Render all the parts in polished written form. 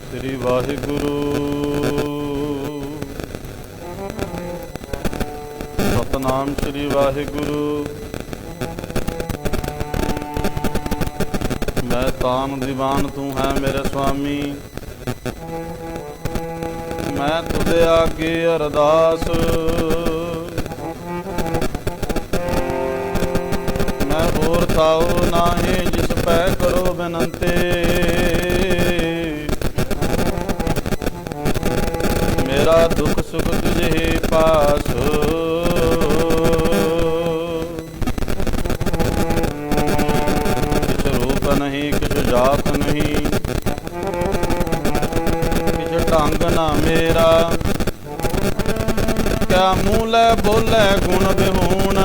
ਸ੍ਰੀ ਵਾਹਿਗੁਰੂ। ਸਤਨਾਮ ਸ੍ਰੀ ਵਾਹਿਗੁਰੂ। ਮੈਂ ਤਾਨ ਦੀਵਾਨ ਤੂੰ ਹੈ ਮੇਰੇ ਸੁਆਮੀ, ਮੈਂ ਤੁਦੇ ਆਗੇ ਅਰਦਾਸ। ਮੈਂ ਹੋਰ ਥਾਉ ਨਾਹੀਂ ਜਿਸ ਪੈ ਕਰੋ ਬੇਨੰਤੀ। ਮੇਰਾ ਦੁੱਖ ਸੁਖ ਤੁਝੇ ਪਾਸ, ਕਿਛ ਰੂਪ ਨਹੀਂ ਕਿਛ ਜਾਤ ਨਹੀਂ, ਕਿਛ ਢੰਗ ਨਾ ਮੇਰਾ। ਕਿਆ ਮੂੰਹ ਲੈ ਬੋਲੇ ਗੁਣ ਵਿਹੂਣ,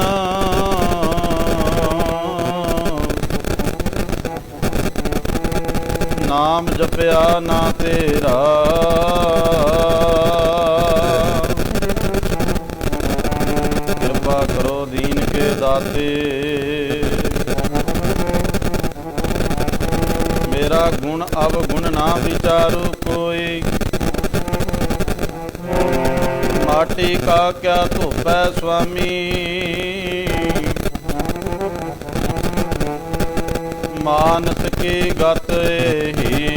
ਨਾਮ ਜਪਿਆ ਨਾ ਤੇਰਾ। ਕਿਰਪਾ ਕਰੋ ਦੀਨ ਕੇ ਦਾਤੇ, ਮੇਰਾ ਗੁਣ ਅਵਗੁਣ ਨਾ ਵਿਚਾਰੂ ਕੋਈ। ਮਾਟੀ ਕਾ ਕਿਆ ਧੋਪੈ ਸੁਆਮੀ, ਮਾਨਸ ਕੀ ਗਤ ਏਹੀ।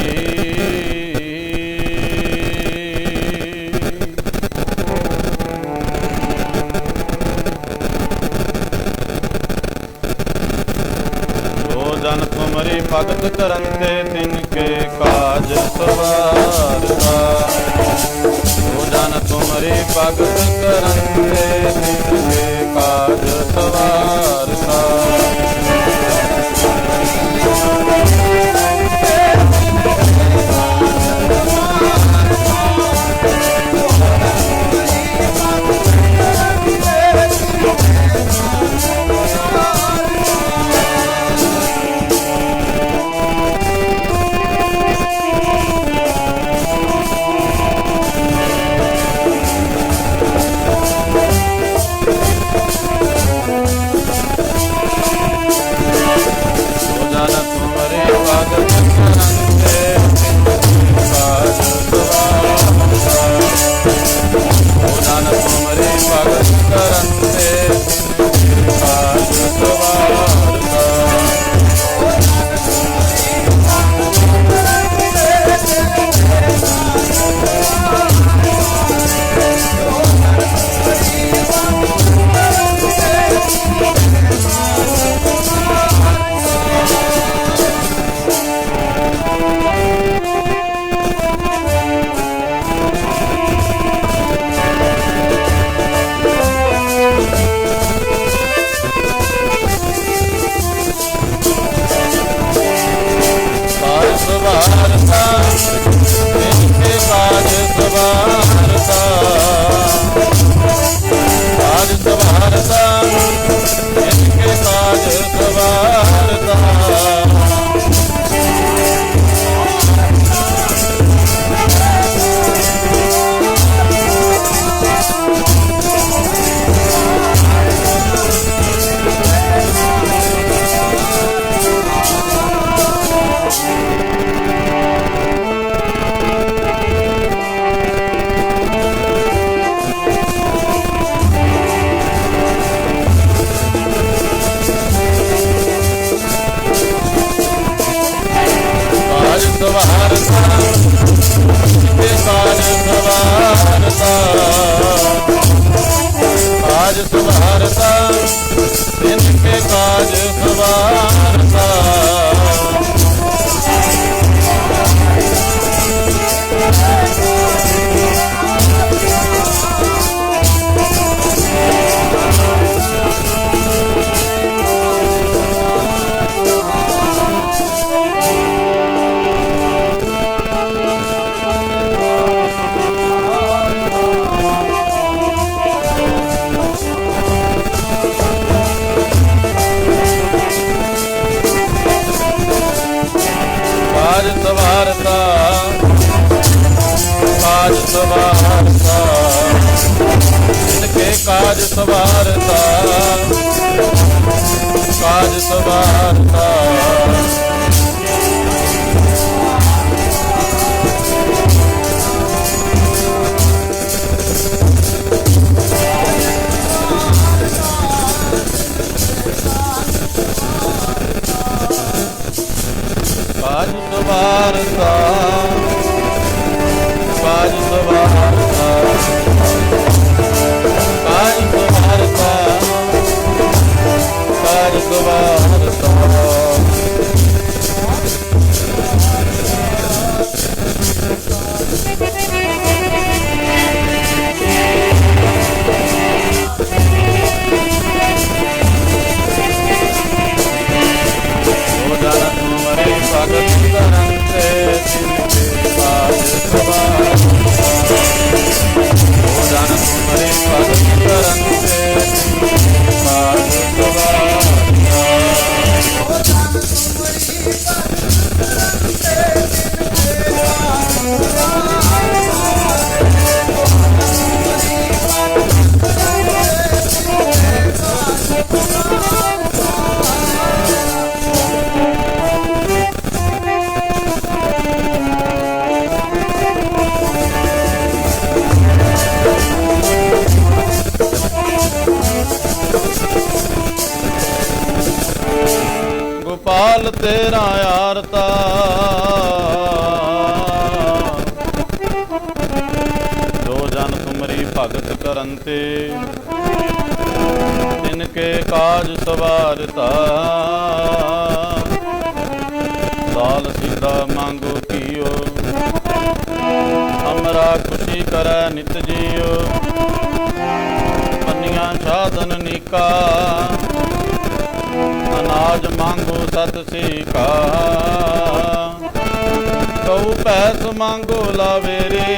ਜੋ ਜਨ ਤੁਮਰੀ ਭਗਤ ਕਰਨ ਤੇ ਤਿਨਕੇ ਕਾਜ ਸਵਾਰਤਾ। ਜੋ ਜਨ ਤੁਮਰੀ ਭਗਤ ਕਰਨ ਤੇ ਤਿਨਕੇ ਕਾਜ ਸਵਾਰਤਾ। सवारता काज सवारता तिनके काज सवारता काज सवारता काज सवारता इनके काज सवारता काज सवारता काज सवारता काज सवारता काज सवारता काज सवारता भगत करन्ते तिनके काज सवारता जन तुम्हारे भगत करन्ते तिनके काज गोपाल तेरा यारता जो जन तुमरी भगत करन्ते तिनके काज सवारता लाल सीधा मांगो कियो हमरा खुशी करे नित जियो पन्निया साधन निका अनाज मांगो सत सीका कऊ पैस मांगो लावेरे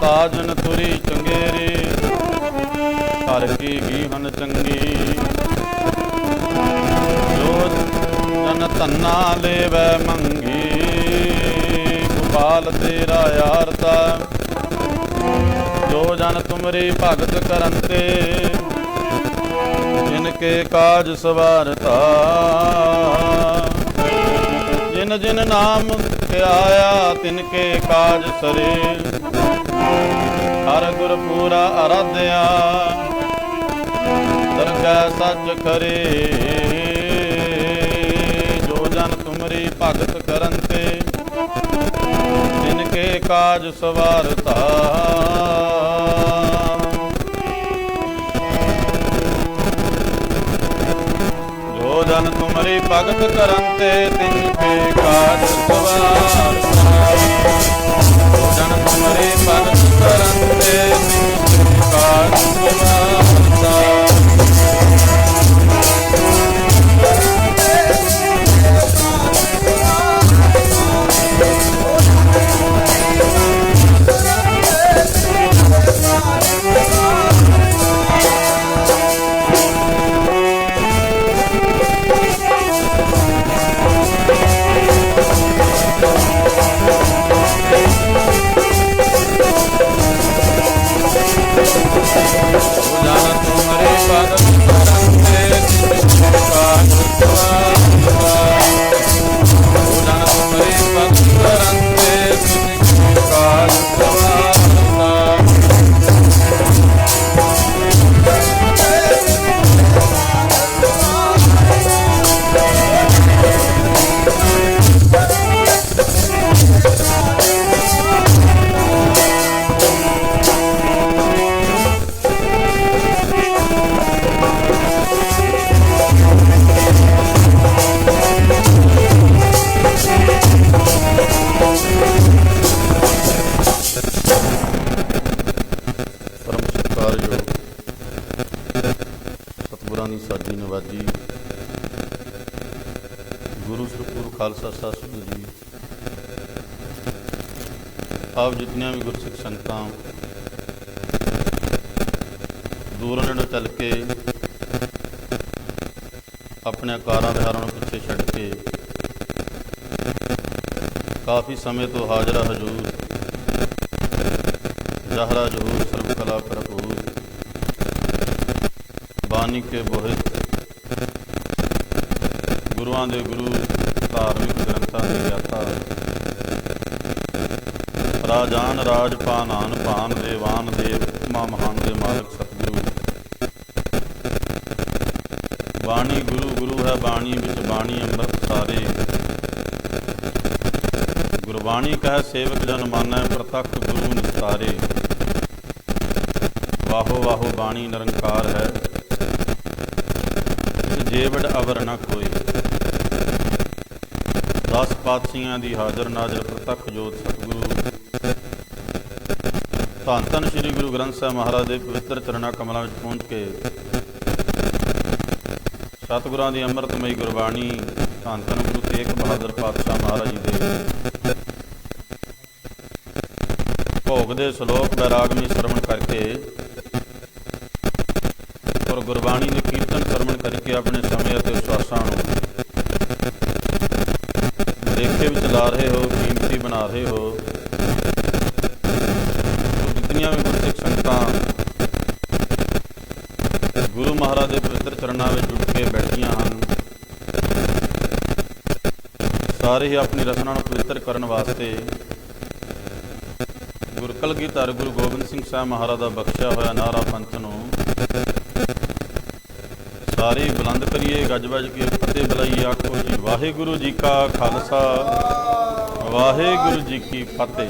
ताजन तुरी चंगेरे हर की गीहन चंगी जो जन धन्ना लेवै मंगी गोपाल तेरा यारता जो जन तुमरी भगत करन्ते जिनके काज सवारता जिन जिन नाम ध्याया तिनके काज सरे हर गुर पूरा आराध्या दरगह सच करे जो जन तुमरी भगत करन्ते जिनके काज सवारता जो जन तुमरी भगत करन्ते तिनके काज सवारता जो जन तुमरी भगत करन्ते तिनके काज सवारता ਦੀ ਸਾਜੀ ਨਵਾਜੀ। ਗੁਰੂ ਸਰਪੁਰ ਖਾਲਸਾ ਸਤਿਗੁਰੂ ਜੀ। ਆਪ ਜਿਤਨੀਆਂ ਵੀ ਗੁਰਸਿੱਖ ਸੰਗਤਾਂ ਦੂਰੋਂ ਨੇੜੋਂ ਚੱਲ ਕੇ ਆਪਣੇ ਕਾਰਾਂ ਵਿਹਾਰਾਂ ਨੂੰ ਪਿੱਛੇ ਛੱਡ ਕੇ ਕਾਫੀ ਸਮੇਂ ਤੋਂ ਹਾਜ਼ਰਾ ਹਜ਼ੂਰ ਜਹਰਾ ਜਹੂਰ ਸਰਬ ਕਲਾ ਭਰਪੂਰ ਬਾਣੀ ਕੇ ਬੋਹਿਤ ਗੁਰੂਆਂ ਦੇ ਗੁਰੂ ਧਾਰਮਿਕ ਗ੍ਰੰਥਾਂ ਦੀ ਗਿਆਤਾ ਰਾਜਾਨ ਰਾਜ ਪਾਨ ਆਨ ਪਾਨ ਦੇਵਾਨ ਦੇਵ ਮਾ ਮਹਾਨ ਦੇ ਮਾਲਕ ਸਤਿਗੁਰੂ। ਬਾਣੀ ਗੁਰੂ ਗੁਰੂ ਹੈ ਬਾਣੀ ਵਿੱਚ ਬਾਣੀ ਅੰਮ੍ਰਿਤ ਸਾਰੇ। ਗੁਰਬਾਣੀ ਕਹਿ ਸੇਵਕ ਜਨ ਮਾਨੈ ਪ੍ਰਤੱਖ ਗੁਰੂ ਨਿਸਤਾਰੇ। ਵਾਹੋ ਵਾਹੋ ਬਾਣੀ ਨਿਰੰਕਾਰ ਹੈ ਜੇਵੜ ਅਵਰ ਨਾ ਕੋਈ। 10 ਪਾਤਸ਼ਾਹੀਆਂ ਦੀ ਹਾਜ਼ਰ ਨਾਜ਼ਰ ਪ੍ਰਤੱਖ ਜੋਤ ਸਤਿਗੁਰੂ ਧੰਨ ਧੰਨ ਸ਼੍ਰੀ ਗੁਰੂ ਗ੍ਰੰਥ ਸਾਹਿਬ ਮਹਾਰਾਜ ਦੇ ਪਵਿੱਤਰ ਚਰਨਾਂ ਕਮਲਾਂ ਵਿੱਚ ਪਹੁੰਚ ਕੇ ਸਤਿਗੁਰਾਂ ਦੀ ਅੰਮ੍ਰਿਤਮਈ ਗੁਰਬਾਣੀ ਧੰਨ ਧੰਨ ਗੁਰੂ ਤੇਗ ਬਹਾਦਰ ਪਾਤਸ਼ਾਹ ਮਹਾਰਾਜ ਜੀ ਦੇ ਭੋਗ ਦੇ ਸ਼ਲੋਕ ਬੈਰਾਗਮੀ ਸਰਵਣ ਕਰਕੇ ਔਰ ਗੁਰਬਾਣੀ ਦੇ ਕੀਰਤਨ ਸਰਵਣ ਕਰਕੇ ਆਪਣੇ ਸਮੇਂ ਅਤੇ ਵਿਸ਼ਵਾਸਾਂ ਨੂੰ ਲੇਖੇ ਵਿੱਚ ਲਾ ਰਹੇ ਹੋ, ਕੀਮਤੀ ਬਣਾ ਰਹੇ ਹੋ। ਜਿਤਨੀਆਂ ਵੀ ਗੁਰਸਿੱਖ ਸੰਗਤਾਂ ਗੁਰੂ ਮਹਾਰਾਜ ਦੇ ਪਵਿੱਤਰ ਚਰਨਾਂ ਵਿੱਚ ਜੁੜ ਕੇ ਬੈਠੀਆਂ ਹਨ, ਸਾਰੇ ਹੀ ਆਪਣੀ ਰਸਨਾ ਨੂੰ ਪਵਿੱਤਰ ਕਰਨ ਵਾਸਤੇ ਗੁਰੂ ਕਲਗੀਧਰ ਗੁਰੂ ਗੋਬਿੰਦ ਸਿੰਘ ਸਾਹਿਬ ਮਹਾਰਾਜ ਦਾ ਬਖਸ਼ਿਆ ਹੋਇਆ ਨਾਰਾ ਪੰਥ ਨੂੰ ਸਾਰੇ ਬੁਲੰਦ ਕਰੀਏ, ਗੱਜ ਵੱਜ ਕੇ ਫਤਿਹ ਬੁਲਾਈਏ। ਆਖੋ ਜੀ ਵਾਹਿਗੁਰੂ ਜੀ ਕਾ ਖਾਲਸਾ ਵਾਹਿਗੁਰੂ ਜੀ ਕੀ ਫਤਿਹ।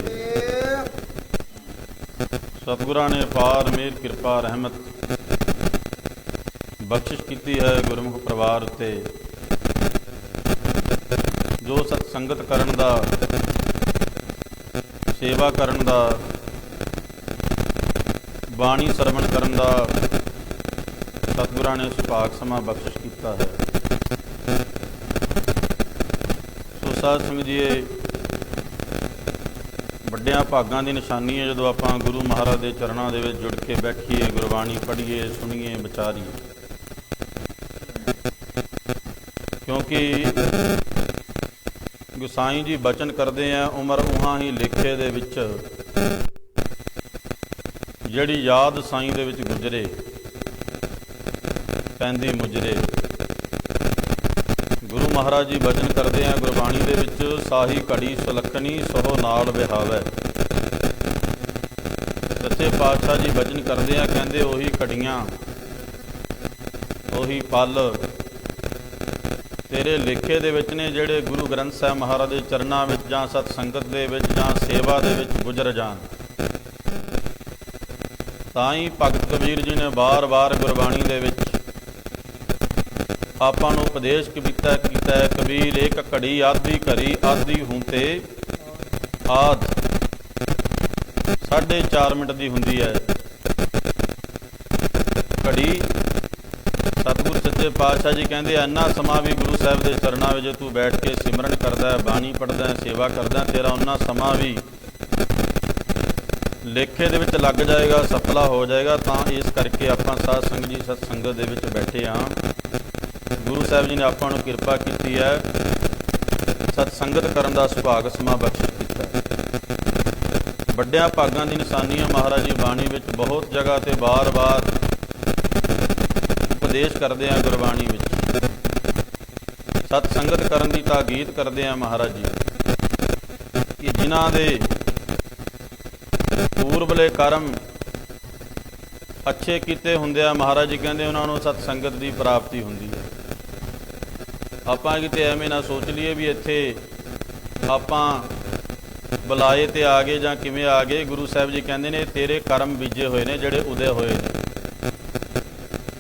ਸਤਿਗੁਰਾਂ ਨੇ ਅਪਾਰ ਮਿਹਰ ਕਿਰਪਾ ਰਹਿਮਤ ਬਖਸ਼ਿਸ਼ ਕੀਤੀ ਹੈ ਗੁਰਮੁਖ ਪਰਿਵਾਰ ਉੱਤੇ, ਜੋ ਸਤ ਸੰਗਤ ਕਰਨ ਦਾ, ਸੇਵਾ ਕਰਨ ਦਾ, ਬਾਣੀ ਸਰਵਣ ਕਰਨ ਦਾ ਸਤਿਗੁਰਾਂ ਨੇ ਸੁਭਾਗ ਸਮਾਂ ਬਖਸ਼ਿਸ਼ ਕੀਤਾ ਹੈ। ਸੋ ਸਾਧ ਸੰਗਤ ਜੀਏ, ਵੱਡਿਆਂ ਭਾਗਾਂ ਦੀ ਨਿਸ਼ਾਨੀ ਹੈ ਜਦੋਂ ਆਪਾਂ ਗੁਰੂ ਮਹਾਰਾਜ ਦੇ ਚਰਨਾਂ ਦੇ ਵਿੱਚ ਜੁੜ ਕੇ ਬੈਠੀਏ, ਗੁਰਬਾਣੀ ਪੜ੍ਹੀਏ, ਸੁਣੀਏ, ਵਿਚਾਰੀਏ। ਕਿਉਂਕਿ ਗੁਸਾਈ ਜੀ ਬਚਨ ਕਰਦੇ ਆ, ਉਮਰ ਉਹਾਂ ਹੀ ਲੇਖੇ ਦੇ ਵਿੱਚ ਜਿਹੜੀ ਯਾਦ ਸਾਈਂ ਦੇ ਵਿੱਚ ਗੁਜ਼ਰੇ ਪੈਂਦੀ ਮੁਜਰੇ। ਗੁਰੂ ਮਹਾਰਾਜ ਜੀ ਬਚਨ ਕਰਦੇ ਆ ਗੁਰਬਾਣੀ ਦੇ ਵਿੱਚ, ਸਾਹੀ ਘੜੀ ਸੁਲੱਖਣੀ ਸੋ ਨਾਲ ਵਿਹਾਵੈ। ਸੱਚੇ ਪਾਤਸ਼ਾਹ ਜੀ ਬਚਨ ਕਰਦੇ ਆ, ਕਹਿੰਦੇ ਉਹੀ ਘੜੀਆਂ ਉਹੀ ਪਲ ਤੇਰੇ ਲੇਖੇ ਦੇ ਵਿੱਚ ਨੇ, ਜਿਹੜੇ ਗੁਰੂ ਗ੍ਰੰਥ ਸਾਹਿਬ ਮਹਾਰਾਜ ਦੇ ਚਰਨਾਂ ਵਿੱਚ ਜਾਂ ਸਤ ਸੰਗਤ ਦੇ ਵਿੱਚ ਜਾਂ ਸੇਵਾ ਦੇ ਵਿੱਚ ਗੁਜ਼ਰ ਜਾਣ। ਤਾਂ ਹੀ ਭਗਤ ਕਬੀਰ ਜੀ ਨੇ ਵਾਰ-ਵਾਰ ਗੁਰਬਾਣੀ ਦੇ ਵਿੱਚ ਆਪਾਂ ਨੂੰ ਉਪਦੇਸ਼ ਕੀਤਾ ਹੈ, ਕਬੀਰ ਇੱਕ ਘੜੀ ਆਦੀ ਘੜੀ ਆਦੀ ਹੂੰ ਤੇ ਆਦ। 4.5 ਮਿੰਟ ਦੀ ਹੁੰਦੀ ਹੈ ਘੜੀ। ਸਤਿਗੁਰ ਸੱਚੇ ਪਾਤਸ਼ਾਹ ਜੀ ਕਹਿੰਦੇ ਇੰਨਾ ਸਮਾਂ ਵੀ ਗੁਰੂ ਸਾਹਿਬ ਦੇ ਚਰਨਾਂ ਵਿੱਚ ਤੂੰ ਬੈਠ ਕੇ ਸਿਮਰਨ ਕਰਦਾ, ਬਾਣੀ ਪੜ੍ਹਦਾ, ਸੇਵਾ ਕਰਦਾ, ਤੇਰਾ ਉਹਨਾਂ ਸਮਾਂ ਵੀ ਲੇਖੇ ਦੇ ਵਿੱਚ ਲੱਗ ਜਾਏਗਾ, ਸਫਲਾ ਹੋ ਜਾਏਗਾ। ਤਾਂ ਇਸ ਕਰਕੇ ਆਪਾਂ ਸਾਧ ਸੰਗਤ ਜੀ ਸਤ ਸੰਗਤ ਦੇ ਵਿੱਚ ਬੈਠੇ ਹਾਂ। ਗੁਰੂ ਸਾਹਿਬ ਜੀ ਨੇ ਆਪਾਂ ਨੂੰ ਕਿਰਪਾ ਕੀਤੀ ਹੈ, ਸਤ ਸੰਗਤ ਕਰਨ ਦਾ ਸੁਭਾਗ ਸਮਾਂ ਬਖਸ਼ਿਸ਼ ਕੀਤਾ। ਵੱਡਿਆਂ ਭਾਗਾਂ ਦੀ ਨਿਸ਼ਾਨੀ ਹੈ ਮਹਾਰਾਜ ਜੀ ਬਾਣੀ ਵਿੱਚ ਬਹੁਤ ਜਗ੍ਹਾ ਤੇ ਵਾਰ-ਵਾਰ ਉਪਦੇਸ਼ ਕਰਦੇ ਆ ਗੁਰਬਾਣੀ ਵਿੱਚ, ਸਤ ਸੰਗਤ ਕਰਨ ਦੀ ਤਾਕੀਦ ਕਰਦੇ ਆ ਮਹਾਰਾਜ ਜੀ ਕਿ ਜਿਨ੍ਹਾਂ ਦੇ ਪੂਰਬਲੇ ਕਰਮ ਅੱਛੇ ਕੀਤੇ ਹੁੰਦੇ ਆ, ਮਹਾਰਾਜ ਜੀ ਕਹਿੰਦੇ ਉਹਨਾਂ ਨੂੰ ਸਤ ਸੰਗਤ ਦੀ ਪ੍ਰਾਪਤੀ ਹੁੰਦੀ ਹੈ। ਆਪਾਂ ਕਿਤੇ ਐਵੇਂ ਨਾ ਸੋਚ ਲਈਏ ਵੀ ਇੱਥੇ ਆਪਾਂ ਬੁਲਾਏ ਤੇ ਆ ਗਏ ਜਾਂ ਕਿਵੇਂ ਆ ਗਏ। ਗੁਰੂ ਸਾਹਿਬ ਜੀ ਕਹਿੰਦੇ ਨੇ ਤੇਰੇ ਕਰਮ ਬੀਜੇ ਹੋਏ ਨੇ ਜਿਹੜੇ ਉਦੇ ਹੋਏ ਨੇ।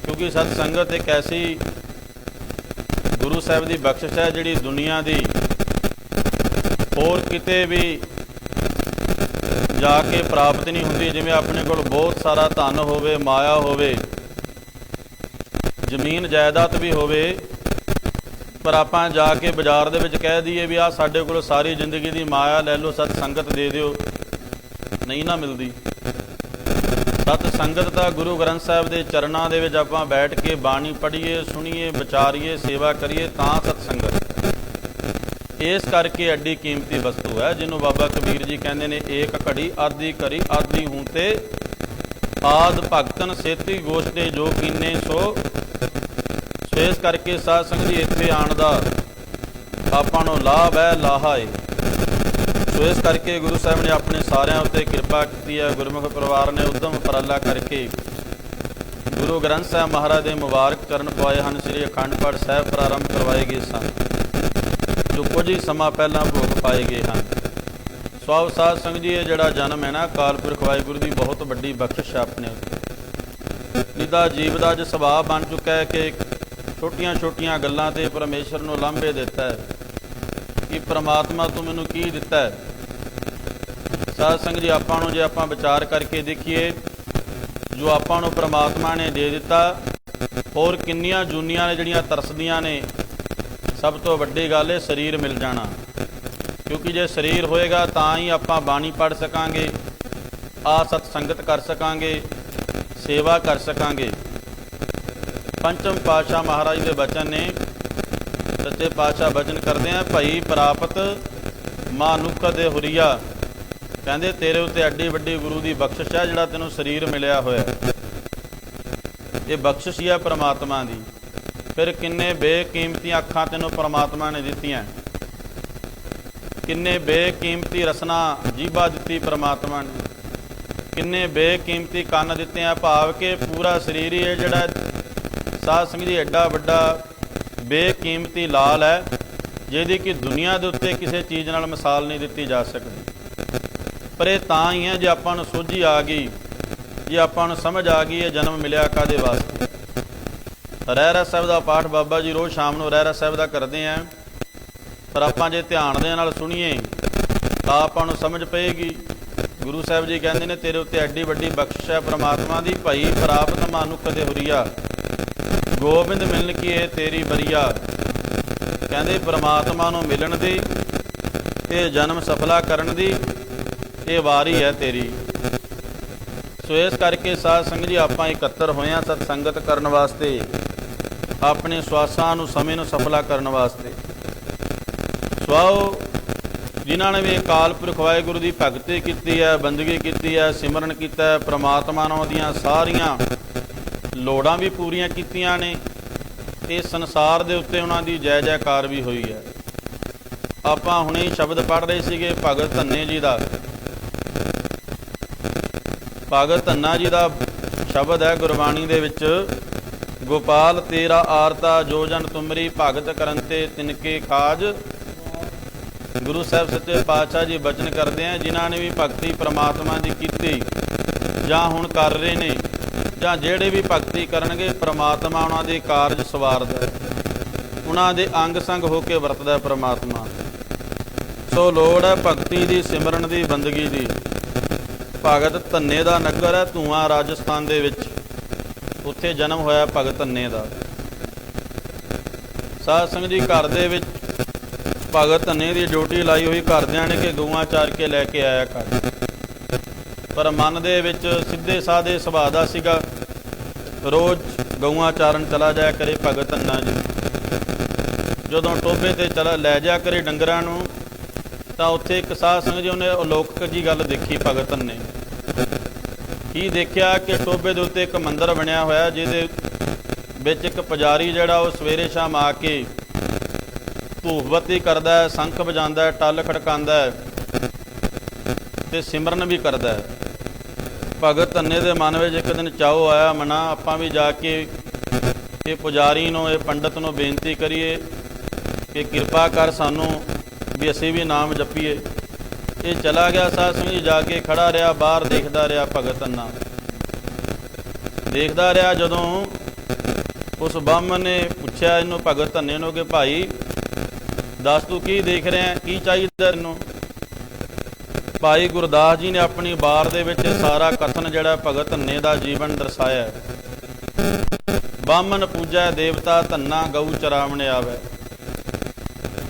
ਕਿਉਂਕਿ ਸਤ ਸੰਗਤ ਇੱਕ ਐਸੀ ਗੁਰੂ ਸਾਹਿਬ ਦੀ ਬਖਸ਼ਿਸ਼ ਹੈ ਜਿਹੜੀ ਦੁਨੀਆ ਦੀ ਹੋਰ ਕਿਤੇ ਵੀ ਜਾ ਕੇ ਪ੍ਰਾਪਤ ਨਹੀਂ ਹੁੰਦੀ। ਜਿਵੇਂ ਆਪਣੇ ਕੋਲ ਬਹੁਤ ਸਾਰਾ ਧਨ ਹੋਵੇ, ਮਾਇਆ ਹੋਵੇ, ਜ਼ਮੀਨ ਜਾਇਦਾਦ ਵੀ ਹੋਵੇ ਪਰ ਆਪਾਂ ਜਾ ਕੇ ਬਾਜ਼ਾਰ ਦੇ ਵਿੱਚ ਕਹਿ ਦਈਏ ਵੀ ਆਹ ਸਾਡੇ ਕੋਲ ਸਾਰੀ ਜ਼ਿੰਦਗੀ ਦੀ ਮਾਇਆ ਲੈ ਲਓ, ਸਤ ਸੰਗਤ ਦੇ ਦਿਓ, ਨਹੀਂ ਨਾ ਮਿਲਦੀ। ਸਤ ਸੰਗਤ ਤਾਂ ਗੁਰੂ ਗ੍ਰੰਥ ਸਾਹਿਬ ਦੇ ਚਰਨਾਂ ਦੇ ਵਿੱਚ ਆਪਾਂ ਬੈਠ ਕੇ ਬਾਣੀ ਪੜ੍ਹੀਏ, ਸੁਣੀਏ, ਵਿਚਾਰੀਏ, ਸੇਵਾ ਕਰੀਏ ਤਾਂ ਸਤ ਸੰਗਤ। ਇਸ ਕਰਕੇ ਐਡੀ ਕੀਮਤੀ ਵਸਤੂ ਹੈ ਜਿਹਨੂੰ ਬਾਬਾ ਕਬੀਰ ਜੀ ਕਹਿੰਦੇ ਨੇ, ਏਕ ਘੜੀ ਆਦੀ ਘੜੀ ਆਦੀ ਹੂੰ ਤੇ ਆਦ ਭਗਤਨ ਸੇਤੀ ਗੋਸ਼ਟੇ ਜੋ ਕੀਨੇ ਸੋ। ਇਸ ਕਰਕੇ ਸਾਧ ਸੰਗਤ ਜੀ ਇੱਥੇ ਆਉਣ ਦਾ ਆਪਾਂ ਨੂੰ ਲਾਭ ਹੈ, ਲਾਹਾ ਹੈ। ਸੋ ਇਸ ਕਰਕੇ ਗੁਰੂ ਸਾਹਿਬ ਨੇ ਆਪਣੇ ਸਾਰਿਆਂ ਉੱਤੇ ਕਿਰਪਾ ਕੀਤੀ ਹੈ। ਗੁਰਮੁਖ ਪਰਿਵਾਰ ਨੇ ਉਦਮ ਉਪਰਾਲਾ ਕਰਕੇ ਗੁਰੂ ਗ੍ਰੰਥ ਸਾਹਿਬ ਮਹਾਰਾਜ ਦੇ ਮੁਬਾਰਕ ਚਰਨ ਪਵਾਏ ਹਨ। ਸ੍ਰੀ ਅਖੰਡ ਪਾਠ ਸਾਹਿਬ ਪ੍ਰਾਰੰਭ ਕਰਵਾਏ ਗਏ ਸਨ ਜੋ ਕੁਝ ਹੀ ਸਮਾਂ ਪਹਿਲਾਂ ਭੋਗ ਪਾਏ ਗਏ ਹਨ। ਸੋ ਸਾਧ ਸੰਗਤ ਜੀ ਇਹ ਜਿਹੜਾ ਜਨਮ ਹੈ ਨਾ, ਅਕਾਲ ਪੁਰਖ ਵਾਹਿਗੁਰੂ ਦੀ ਬਹੁਤ ਵੱਡੀ ਬਖਸ਼ਿਸ਼ ਹੈ ਆਪਣੇ ਉੱਤੇ। ਜਿਹਦਾ ਜੀਵ ਦਾ ਅੱਜ ਸੁਭਾਅ ਬਣ ਚੁੱਕਾ ਹੈ ਕਿ ਛੋਟੀਆਂ ਛੋਟੀਆਂ ਗੱਲਾਂ 'ਤੇ ਪਰਮੇਸ਼ਰ ਨੂੰ ਲਾਂਭੇ ਦਿੱਤਾ ਹੈ ਕਿ ਪ੍ਰਮਾਤਮਾ ਤੂੰ ਮੈਨੂੰ ਕੀ ਦਿੱਤਾ ਹੈ। ਸਾਧ ਸੰਗਤ ਜੀ ਆਪਾਂ ਨੂੰ ਜੇ ਆਪਾਂ ਵਿਚਾਰ ਕਰਕੇ ਦੇਖੀਏ, ਜੋ ਆਪਾਂ ਨੂੰ ਪ੍ਰਮਾਤਮਾ ਨੇ ਦੇ ਦਿੱਤਾ, ਹੋਰ ਕਿੰਨੀਆਂ ਜੂਨੀਆਂ ਨੇ ਜਿਹੜੀਆਂ ਤਰਸਦੀਆਂ ਨੇ। ਸਭ ਤੋਂ ਵੱਡੀ ਗੱਲ ਹੈ ਸਰੀਰ ਮਿਲ ਜਾਣਾ, ਕਿਉਂਕਿ ਜੇ ਸਰੀਰ ਹੋਏਗਾ ਤਾਂ ਹੀ ਆਪਾਂ ਬਾਣੀ ਪੜ੍ਹ ਸਕਾਂਗੇ, ਆ ਸਤ ਸੰਗਤ ਕਰ ਸਕਾਂਗੇ, ਸੇਵਾ ਕਰ ਸਕਾਂਗੇ। ਪੰਚਮ ਪਾਤਸ਼ਾਹ ਮਹਾਰਾਜ ਦੇ ਬਚਨ ਨੇ, ਸੱਚੇ ਪਾਤਸ਼ਾਹ ਬਚਨ ਕਰਦੇ ਆ, ਭਾਈ ਪ੍ਰਾਪਤ ਮਾਨੁਖ ਦੇ ਹੁਰੀਆ। ਕਹਿੰਦੇ ਤੇਰੇ ਉੱਤੇ ਐਡੀ ਵੱਡੀ ਗੁਰੂ ਦੀ ਬਖਸ਼ਿਸ਼ ਹੈ ਜਿਹੜਾ ਤੈਨੂੰ ਸਰੀਰ ਮਿਲਿਆ ਹੋਇਆ। ਇਹ ਬਖਸ਼ਿਸ਼ ਹੀ ਹੈ ਪ੍ਰਮਾਤਮਾ ਦੀ। ਫਿਰ ਕਿੰਨੇ ਬੇਕੀਮਤੀ ਅੱਖਾਂ ਤੈਨੂੰ ਪ੍ਰਮਾਤਮਾ ਨੇ ਦਿੱਤੀਆਂ, ਕਿੰਨੇ ਬੇਕੀਮਤੀ ਰਸਨਾ ਜੀਭਾ ਦਿੱਤੀ ਪ੍ਰਮਾਤਮਾ ਨੇ, ਕਿੰਨੇ ਬੇਕੀਮਤੀ ਕੰਨ ਦਿੱਤੇ ਆ। ਭਾਵ ਕਿ ਪੂਰਾ ਸਰੀਰ ਹੀ ਹੈ ਜਿਹੜਾ ਸਾਧ ਸੰਗਤ ਜੀ ਐਡਾ ਵੱਡਾ ਬੇਕੀਮਤੀ ਲਾਲ ਹੈ ਜਿਹਦੀ ਕਿ ਦੁਨੀਆ ਦੇ ਉੱਤੇ ਕਿਸੇ ਚੀਜ਼ ਨਾਲ ਮਿਸਾਲ ਨਹੀਂ ਦਿੱਤੀ ਜਾ ਸਕਦੀ। ਪਰ ਇਹ ਤਾਂ ਹੀ ਹੈ ਜੇ ਆਪਾਂ ਨੂੰ ਸੋਝੀ ਆ ਗਈ, ਜੇ ਆਪਾਂ ਨੂੰ ਸਮਝ ਆ ਗਈ ਇਹ ਜਨਮ ਮਿਲਿਆ ਕਾਹਦੇ ਵਾਸਤੇ। ਰਹਿਰਾਸ ਸਾਹਿਬ ਦਾ ਪਾਠ ਬਾਬਾ ਜੀ ਰੋਜ਼ ਸ਼ਾਮ ਨੂੰ ਰਹਿਰਾਸ ਸਾਹਿਬ ਦਾ ਕਰਦੇ ਆ, ਪਰ ਆਪਾਂ ਜੇ ਧਿਆਨ ਦੇ ਨਾਲ ਸੁਣੀਏ ਤਾਂ ਆਪਾਂ ਨੂੰ ਸਮਝ ਪਏਗੀ। ਗੁਰੂ ਸਾਹਿਬ ਜੀ ਕਹਿੰਦੇ ਨੇ ਤੇਰੇ ਉੱਤੇ ਐਡੀ ਵੱਡੀ ਬਖਸ਼ਿਸ਼ ਹੈ ਪ੍ਰਮਾਤਮਾ ਦੀ, ਭਾਈ ਪ੍ਰਾਪਤ ਮਾਨੁਖ ਦੇ ਹੁਰੀਆ, ਗੋਬਿੰਦ ਮਿਲਣ ਕੀ ਇਹ ਤੇਰੀ ਬਰੀਆ। ਕਹਿੰਦੇ ਪ੍ਰਮਾਤਮਾ ਨੂੰ ਮਿਲਣ ਦੀ, ਇਹ ਜਨਮ ਸਫਲਾ ਕਰਨ ਦੀ ਇਹ ਵਾਰੀ ਹੈ ਤੇਰੀ। ਸੋ ਇਸ ਕਰਕੇ ਸਾਧ ਸੰਗਤ ਜੀ ਆਪਾਂ ਇਕੱਤਰ ਹੋਏ ਹਾਂ ਸਤ ਸੰਗਤ ਕਰਨ ਵਾਸਤੇ, ਆਪਣੇ ਸਵਾਸਾਂ ਨੂੰ, ਸਮੇਂ ਨੂੰ ਸਫਲਾ ਕਰਨ ਵਾਸਤੇ। ਸੋ ਜਿਨ੍ਹਾਂ ਨੇ ਵੀ ਅਕਾਲ ਪੁਰਖ ਵਾਹਿਗੁਰੂ ਦੀ ਭਗਤੀ ਕੀਤੀ ਹੈ, ਬੰਦਗੀ ਕੀਤੀ ਹੈ, ਸਿਮਰਨ ਕੀਤਾ ਹੈ, ਪ੍ਰਮਾਤਮਾ ਨਾਲ ਉਹਦੀਆਂ ਸਾਰੀਆਂ ਲੋੜਾਂ ਵੀ ਪੂਰੀਆਂ ਕੀਤੀਆਂ ਨੇ, ਇਸ ਸੰਸਾਰ ਦੇ ਉੱਤੇ ਉਹਨਾਂ ਦੀ ਜੈ ਜੈਕਾਰ ਵੀ ਹੋਈ ਹੈ। ਆਪਾਂ ਹੁਣੇ ਹੀ ਸ਼ਬਦ ਪੜ੍ਹ ਰਹੇ ਸੀਗੇ ਭਗਤ ਧੰਨੇ ਜੀ ਦਾ। ਭਗਤ ਧੰਨਾ ਜੀ ਦਾ ਸ਼ਬਦ ਹੈ ਗੁਰਬਾਣੀ ਦੇ ਵਿੱਚ, ਗੋਪਾਲ ਤੇਰਾ ਆਰਤਾ ਜੋ ਜਨ ਤੁਮਰੀ ਭਗਤ ਕਰੰਤੇ ਤਿਨਕੇ ਖਾਜ। ਗੁਰੂ ਸਾਹਿਬ ਸੱਚੇ ਪਾਤਸ਼ਾਹ ਜੀ ਬਚਨ ਕਰਦੇ ਆ, ਜਿਨ੍ਹਾਂ ਨੇ ਵੀ ਭਗਤੀ ਪ੍ਰਮਾਤਮਾ ਦੀ ਕੀਤੀ ਜਾਂ ਹੁਣ ਕਰ ਰਹੇ ਨੇ ਜਾਂ ਜਿਹੜੇ ਵੀ ਭਗਤੀ ਕਰਨਗੇ, ਪ੍ਰਮਾਤਮਾ ਉਹਨਾਂ ਦੇ ਕਾਰਜ ਸਵਾਰਦਾ, ਉਹਨਾਂ ਦੇ ਅੰਗ ਸੰਗ ਹੋ ਕੇ ਵਰਤਦਾ ਪ੍ਰਮਾਤਮਾ। ਸੋ ਲੋੜ ਹੈ ਭਗਤੀ ਦੀ, ਸਿਮਰਨ ਦੀ, ਬੰਦਗੀ ਦੀ। ਭਗਤ ਧੰਨੇ ਦਾ ਨਗਰ ਹੈ ਧੂਆਂ ਰਾਜਸਥਾਨ ਦੇ ਵਿੱਚ, ਉੱਥੇ ਜਨਮ ਹੋਇਆ ਭਗਤ ਧੰਨੇ ਦਾ। ਸਾਧ ਸੰਗਤ ਜੀ ਘਰ ਦੇ ਵਿੱਚ ਭਗਤ ਧੰਨੇ ਦੀ ਡਿਊਟੀ ਲਾਈ ਹੋਈ ਘਰਦਿਆਂ ਨੇ ਕਿ ਗਊਆਂ ਚਾਰ ਕੇ ਲੈ ਕੇ ਆਇਆ ਕਰ, ਪਰ ਮਨ ਦੇ ਵਿੱਚ ਸਿੱਧੇ ਸਾਦੇ ਸੁਭਾਅ ਦਾ ਸੀਗਾ, ਰੋਜ਼ ਗਊਆਂ ਚਾਰਨ ਚਲਾ ਜਾਇਆ ਕਰੇ ਭਗਤ ਧੰਨਾ ਜੀ। ਜਦੋਂ ਟੋਭੇ 'ਤੇ ਚਲਾ ਲੈ ਜਾਇਆ ਕਰੇ ਡੰਗਰਾਂ ਨੂੰ, ਤਾਂ ਉੱਥੇ ਇੱਕ ਸਾਧ ਸੰਗਤ ਜੀ ਉਹਨੇ ਅਲੌਕਿਕ ਜੀ ਗੱਲ ਦੇਖੀ। ਭਗਤ ਧੰਨੇ ਕੀ ਦੇਖਿਆ ਕਿ ਟੋਭੇ ਦੇ ਉੱਤੇ ਇੱਕ ਮੰਦਿਰ ਬਣਿਆ ਹੋਇਆ, ਜਿਹਦੇ ਵਿੱਚ ਇੱਕ ਪੁਜਾਰੀ ਜਿਹੜਾ ਉਹ ਸਵੇਰੇ ਸ਼ਾਮ ਆ ਕੇ ਧੂਫ ਬੱਤੀ ਕਰਦਾ ਹੈ, ਸ਼ੰਖ ਵਜਾਉਂਦਾ ਹੈ, ਟੱਲ ਖੜਕਾਉਂਦਾ ਹੈ ਅਤੇ ਸਿਮਰਨ ਵੀ ਕਰਦਾ ਹੈ। ਭਗਤ ਧੰਨੇ ਦੇ ਮਨ ਵਿੱਚ ਇੱਕ ਦਿਨ ਚਾਉ ਆਇਆ, ਮਨਾ ਆਪਾਂ ਵੀ ਜਾ ਕੇ ਇਹ ਪੁਜਾਰੀ ਨੂੰ, ਇਹ ਪੰਡਤ ਨੂੰ ਬੇਨਤੀ ਕਰੀਏ ਕਿ ਕਿਰਪਾ ਕਰ ਸਾਨੂੰ ਵੀ ਅਸੀਂ ਵੀ ਨਾਮ ਜਪੀਏ। ਇਹ ਚਲਾ ਗਿਆ ਸਾਧ ਸੰਗਤ ਜੀ, ਜਾ ਕੇ ਖੜਾ ਰਿਹਾ, ਬਾਹਰ ਦੇਖਦਾ ਰਿਹਾ। ਭਗਤ ਧੰਨਾ ਦੇਖਦਾ ਰਿਹਾ। ਜਦੋਂ ਉਸ ਬਾਹਮਣ ਨੇ ਪੁੱਛਿਆ ਇਹਨੂੰ, ਭਗਤ ਧੰਨੇ ਨੂੰ, ਕਿ ਭਾਈ ਦੱਸ ਤੂੰ ਕੀ ਦੇਖ ਰਿਹਾ, ਕੀ ਚਾਹੀਦਾ ਤੈਨੂੰ? ਭਾਈ ਗੁਰਦਾਸ ਜੀ ਨੇ ਆਪਣੀ ਵਾਰ ਦੇ ਵਿੱਚ ਸਾਰਾ ਕਥਨ ਜਿਹੜਾ ਭਗਤ ਧੰਨੇ ਦਾ ਜੀਵਨ ਦਰਸਾਇਆ। ਬਾਹਮਣ ਪੂਜੈ ਦੇਵਤਾ ਧੰਨਾ ਗਊ ਚਰਾਵਣ ਆਵੇ।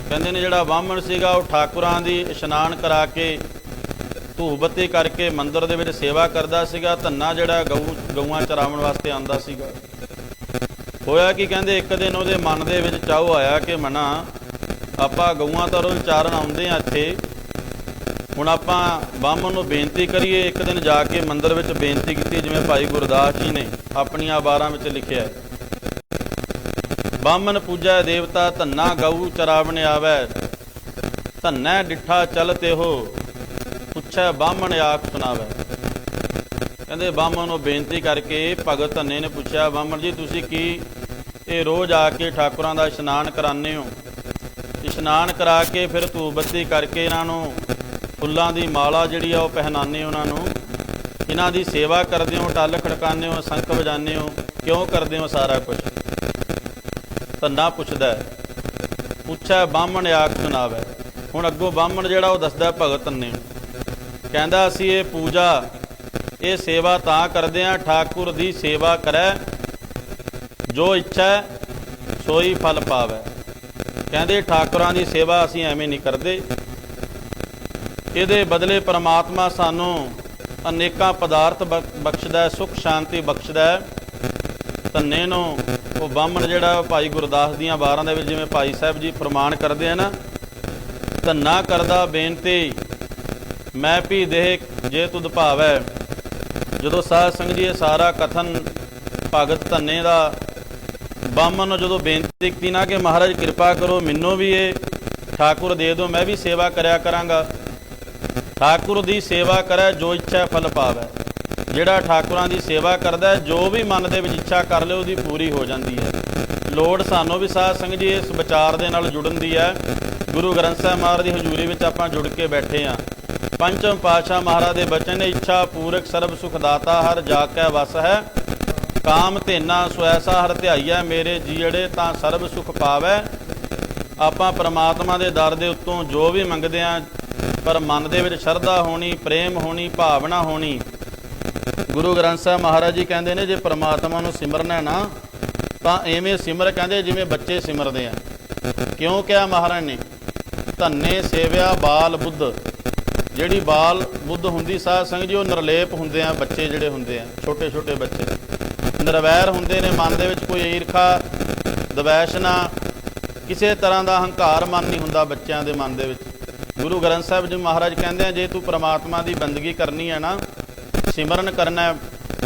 ਕਹਿੰਦੇ ਨੇ ਜਿਹੜਾ ਬਾਹਮਣ ਸੀਗਾ ਉਹ ਠਾਕੁਰਾਂ ਦੀ ਇਸ਼ਨਾਨ ਕਰਾ ਕੇ ਧੂਪ ਬੱਤੀ ਕਰਕੇ ਮੰਦਿਰ ਦੇ ਵਿੱਚ ਸੇਵਾ ਕਰਦਾ ਸੀਗਾ। ਧੰਨਾ ਜਿਹੜਾ ਗਊਆਂ ਚਰਾਵਣ ਵਾਸਤੇ ਆਉਂਦਾ ਸੀਗਾ। ਹੋਇਆ ਕਿ ਕਹਿੰਦੇ ਇੱਕ ਦਿਨ ਉਹਦੇ ਮਨ ਦੇ ਵਿੱਚ ਚਾਹੁ ਆਇਆ ਕਿ ਮਨਾ ਆਪਾਂ ਗਊਆਂ ਤਾਂ ਰੋਜ਼ ਚਾਰਨ ਆਉਂਦੇ ਆ ਇੱਥੇ, ਹੁਣ ਆਪਾਂ ਬਾਹਮਣ ਨੂੰ ਬੇਨਤੀ ਕਰੀਏ। ਇੱਕ ਦਿਨ ਜਾ ਕੇ ਮੰਦਿਰ ਵਿੱਚ ਬੇਨਤੀ ਕੀਤੀ, ਜਿਵੇਂ ਭਾਈ ਗੁਰਦਾਸ ਜੀ ਨੇ ਆਪਣੀਆਂ ਵਾਰਾਂ ਵਿੱਚ ਲਿਖਿਆ, ਬਾਹਮਣ ਪੂਜੈ ਦੇਵਤਾ ਧੰਨਾ ਗਊ ਚਰਾਵਣ ਆਵੈ, ਧੰਨੈ ਡਿੱਠਾ ਚਲ ਤੇਹੋ ਪੁੱਛੈ ਬਾਹਮਣ ਆਖ ਸੁਣਾਵੈ। ਕਹਿੰਦੇ ਬਾਹਮਣ ਨੂੰ ਬੇਨਤੀ ਕਰਕੇ ਭਗਤ ਧੰਨੇ ਨੇ ਪੁੱਛਿਆ, ਬਾਹਮਣ ਜੀ ਤੁਸੀਂ ਕੀ ਇਹ ਰੋਜ਼ ਆ ਕੇ ਠਾਕੁਰਾਂ ਦਾ ਇਸ਼ਨਾਨ ਕਰਾਉਂਦੇ ਹੋ? ਇਸ਼ਨਾਨ ਕਰਾ ਕੇ ਫਿਰ ਧੂਪ ਬੱਤੀ ਕਰਕੇ ਇਹਨਾਂ ਨੂੰ ਫੁੱਲਾਂ ਦੀ ਮਾਲਾ ਜਿਹੜੀ ਆ ਉਹ ਪਹਿਨਾਉਂਦੇ ਹੋ, ਉਹਨਾਂ ਨੂੰ ਇਹਨਾਂ ਦੀ ਸੇਵਾ ਕਰਦੇ ਹੋ, ਟੱਲ ਖੜਕਾਉਂਦੇ ਹੋ, ਸ਼ੰਖ ਵਜਾਉਂਦੇ ਹੋ, ਕਿਉਂ ਕਰਦੇ ਹੋ ਸਾਰਾ ਕੁਝ? ਧੰਨਾ ਪੁੱਛਦਾ, ਪੁੱਛਿਆ ਬਾਹਮਣ ਆਖ ਸੁਣਾਵੇ। ਹੁਣ ਅੱਗੋਂ ਬਾਹਮਣ ਜਿਹੜਾ ਉਹ ਦੱਸਦਾ ਭਗਤ ਧੰਨੇ, ਕਹਿੰਦਾ ਅਸੀਂ ਇਹ ਪੂਜਾ ਇਹ ਸੇਵਾ ਤਾਂ ਕਰਦੇ ਹਾਂ, ਠਾਕੁਰ ਦੀ ਸੇਵਾ ਕਰੈ ਜੋ ਇੱਛਾ ਸੋਈ ਫਲ ਪਾਵੇ। ਕਹਿੰਦੇ ਠਾਕੁਰਾਂ ਦੀ ਸੇਵਾ ਅਸੀਂ ਐਵੇਂ ਨਹੀਂ ਕਰਦੇ, ਇਹਦੇ ਬਦਲੇ ਪਰਮਾਤਮਾ ਸਾਨੂੰ ਅਨੇਕਾਂ ਪਦਾਰਥ ਬਖਸ਼ਦਾ, ਸੁੱਖ ਸ਼ਾਂਤੀ ਬਖਸ਼ਦਾ। ਧੰਨੇ ਨੂੰ ਉਹ ਬਾਹਮਣ ਜਿਹੜਾ ਭਾਈ ਗੁਰਦਾਸ ਦੀਆਂ ਵਾਰਾਂ ਦੇ ਵਿੱਚ ਜਿਵੇਂ ਭਾਈ ਸਾਹਿਬ ਜੀ ਫਰਮਾਨ ਕਰਦੇ ਆ ਨਾ, ਧੰਨਾ ਕਰਦਾ ਬੇਨਤੀ ਮੈਂ ਵੀ ਦੇਹ ਜੇ ਤੁਧ ਭਾਵੈ। ਜਦੋਂ ਸਾਧ ਸੰਗਤ ਜੀ ਇਹ ਸਾਰਾ ਕਥਨ ਭਗਤ ਧੰਨੇ ਦਾ ਬਾਹਮਣ ਨੂੰ ਜਦੋਂ ਬੇਨਤੀ ਕੀਤੀ ਨਾ ਕਿ ਮਹਾਰਾਜ ਕਿਰਪਾ ਕਰੋ ਮੈਨੂੰ ਵੀ ਇਹ ਠਾਕੁਰ ਦੇ ਦਿਓ, ਮੈਂ ਵੀ ਸੇਵਾ ਕਰਿਆ ਕਰਾਂਗਾ। ਠਾਕੁਰ ਦੀ ਸੇਵਾ ਕਰੇ ਜੋ ਇੱਛਾ ਫਲ ਪਾਵੇ। ਜਿਹੜਾ ਠਾਕੁਰਾਂ ਦੀ ਸੇਵਾ ਕਰਦਾ ਜੋ ਵੀ ਮਨ ਦੇ ਵਿੱਚ ਇੱਛਾ ਕਰ ਲੇ ਉਹਦੀ ਪੂਰੀ ਹੋ ਜਾਂਦੀ ਹੈ। ਲੋੜ ਸਾਨੂੰ ਵੀ ਸਾਧ ਸੰਗਤ ਜੀ ਇਸ ਵਿਚਾਰ ਦੇ ਨਾਲ ਜੁੜਨ ਦੀ ਹੈ। ਗੁਰੂ ਗ੍ਰੰਥ ਸਾਹਿਬ ਮਹਾਰਾਜ ਦੀ ਹਜ਼ੂਰੀ ਵਿੱਚ ਆਪਾਂ ਜੁੜ ਕੇ ਬੈਠੇ ਹਾਂ। ਪੰਚਮ ਪਾਤਸ਼ਾਹ ਮਹਾਰਾਜ ਦੇ ਬਚਨ ਨੇ, ਇੱਛਾ ਪੂਰਕ ਸਰਬ ਸੁਖ ਦਾਤਾ ਹਰ ਜਾ ਕੈ ਵਸ ਹੈ, ਕਾਮ ਧੇਨਾ ਸੋ ਐਸਾ ਹਰ ਧਿਆਈਐ, ਮੇਰੇ ਜੀੜੇ ਤਾਂ ਸਰਬ ਸੁਖ ਪਾਵੈ। ਆਪਾਂ ਪ੍ਰਮਾਤਮਾ ਦੇ ਦਰ ਦੇ ਉੱਤੋਂ ਜੋ ਵੀ ਮੰਗਦੇ ਹਾਂ, ਪਰ ਮਨ ਦੇ ਵਿੱਚ ਸ਼ਰਧਾ ਹੋਣੀ, ਪ੍ਰੇਮ ਹੋਣੀ, ਭਾਵਨਾ ਹੋਣੀ। ਗੁਰੂ ਗ੍ਰੰਥ ਸਾਹਿਬ ਮਹਾਰਾਜ ਜੀ ਕਹਿੰਦੇ ਨੇ ਜੇ ਪ੍ਰਮਾਤਮਾ ਨੂੰ ਸਿਮਰਨਾ ਨਾ ਤਾਂ ਐਵੇਂ ਸਿਮਰ, ਕਹਿੰਦੇ ਜਿਵੇਂ ਬੱਚੇ ਸਿਮਰਦੇ ਆ। ਕਿਉਂ ਕਿਹਾ ਮਹਾਰਾਜ ਨੇ? ਧੰਨੇ ਸੇਵਿਆ ਬਾਲ ਬੁੱਧ। ਜਿਹੜੀ ਬਾਲ ਬੁੱਧ ਹੁੰਦੀ ਸਾਧ ਸੰਗਤ ਜੀ ਉਹ ਨਿਰਲੇਪ ਹੁੰਦੇ ਆ, ਬੱਚੇ ਜਿਹੜੇ ਹੁੰਦੇ ਆ ਛੋਟੇ ਛੋਟੇ ਬੱਚੇ ਨਿਰਵੈਰ ਹੁੰਦੇ ਨੇ, ਮਨ ਦੇ ਵਿੱਚ ਕੋਈ ਈਰਖਾ ਦਵੈਸ਼ ਨਾ, ਕਿਸੇ ਤਰ੍ਹਾਂ ਦਾ ਹੰਕਾਰ ਮਨ ਨਹੀਂ ਹੁੰਦਾ ਬੱਚਿਆਂ ਦੇ ਮਨ ਦੇ ਵਿੱਚ। ਗੁਰੂ ਗ੍ਰੰਥ ਸਾਹਿਬ ਜੀ ਮਹਾਰਾਜ ਕਹਿੰਦੇ ਆ ਜੇ ਤੂੰ ਪ੍ਰਮਾਤਮਾ ਦੀ ਬੰਦਗੀ ਕਰਨੀ ਹੈ ਨਾ, ਸਿਮਰਨ ਕਰਨਾ,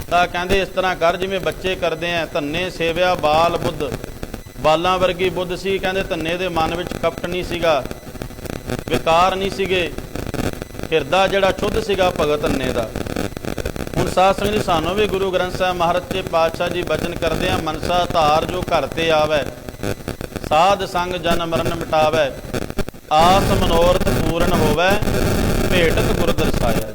ਤਾਂ ਕਹਿੰਦੇ ਇਸ ਤਰ੍ਹਾਂ ਕਰ ਜਿਵੇਂ ਬੱਚੇ ਕਰਦੇ ਆ। ਧੰਨੇ ਸੇਵਿਆ ਬਾਲ ਬੁੱਧ, ਬਾਲਾਂ ਵਰਗੀ ਬੁੱਧ ਸੀ। ਕਹਿੰਦੇ ਧੰਨੇ ਦੇ ਮਨ ਵਿੱਚ ਕਪਟ ਨਹੀਂ ਸੀਗਾ, ਵਿਕਾਰ ਨਹੀਂ ਸੀਗੇ, ਹਿਰਦਾ ਜਿਹੜਾ ਸ਼ੁੱਧ ਸੀਗਾ ਭਗਤ ਧੰਨੇ ਦਾ। ਹੁਣ ਸਾਧ ਸੰਗਤ ਜੀ ਸਾਨੂੰ ਵੀ ਗੁਰੂ ਗ੍ਰੰਥ ਸਾਹਿਬ ਮਹਾਰਾਜ ਦੇ ਪਾਤਸ਼ਾਹ ਜੀ ਬਚਨ ਕਰਦੇ ਆ, ਮਨਸਾ ਧਾਰ ਜੋ ਘਰ ਤੇ ਆਵੈ, ਸਾਧ ਸੰਗ ਜਨ ਮਰਨ ਮਿਟਾਵੈ, ਆਸ ਮਨੋਰਥ ਪੂਰਨ ਹੋਵੈ, ਭੇਟਤ ਗੁਰ ਦਰਸਾਇਆ।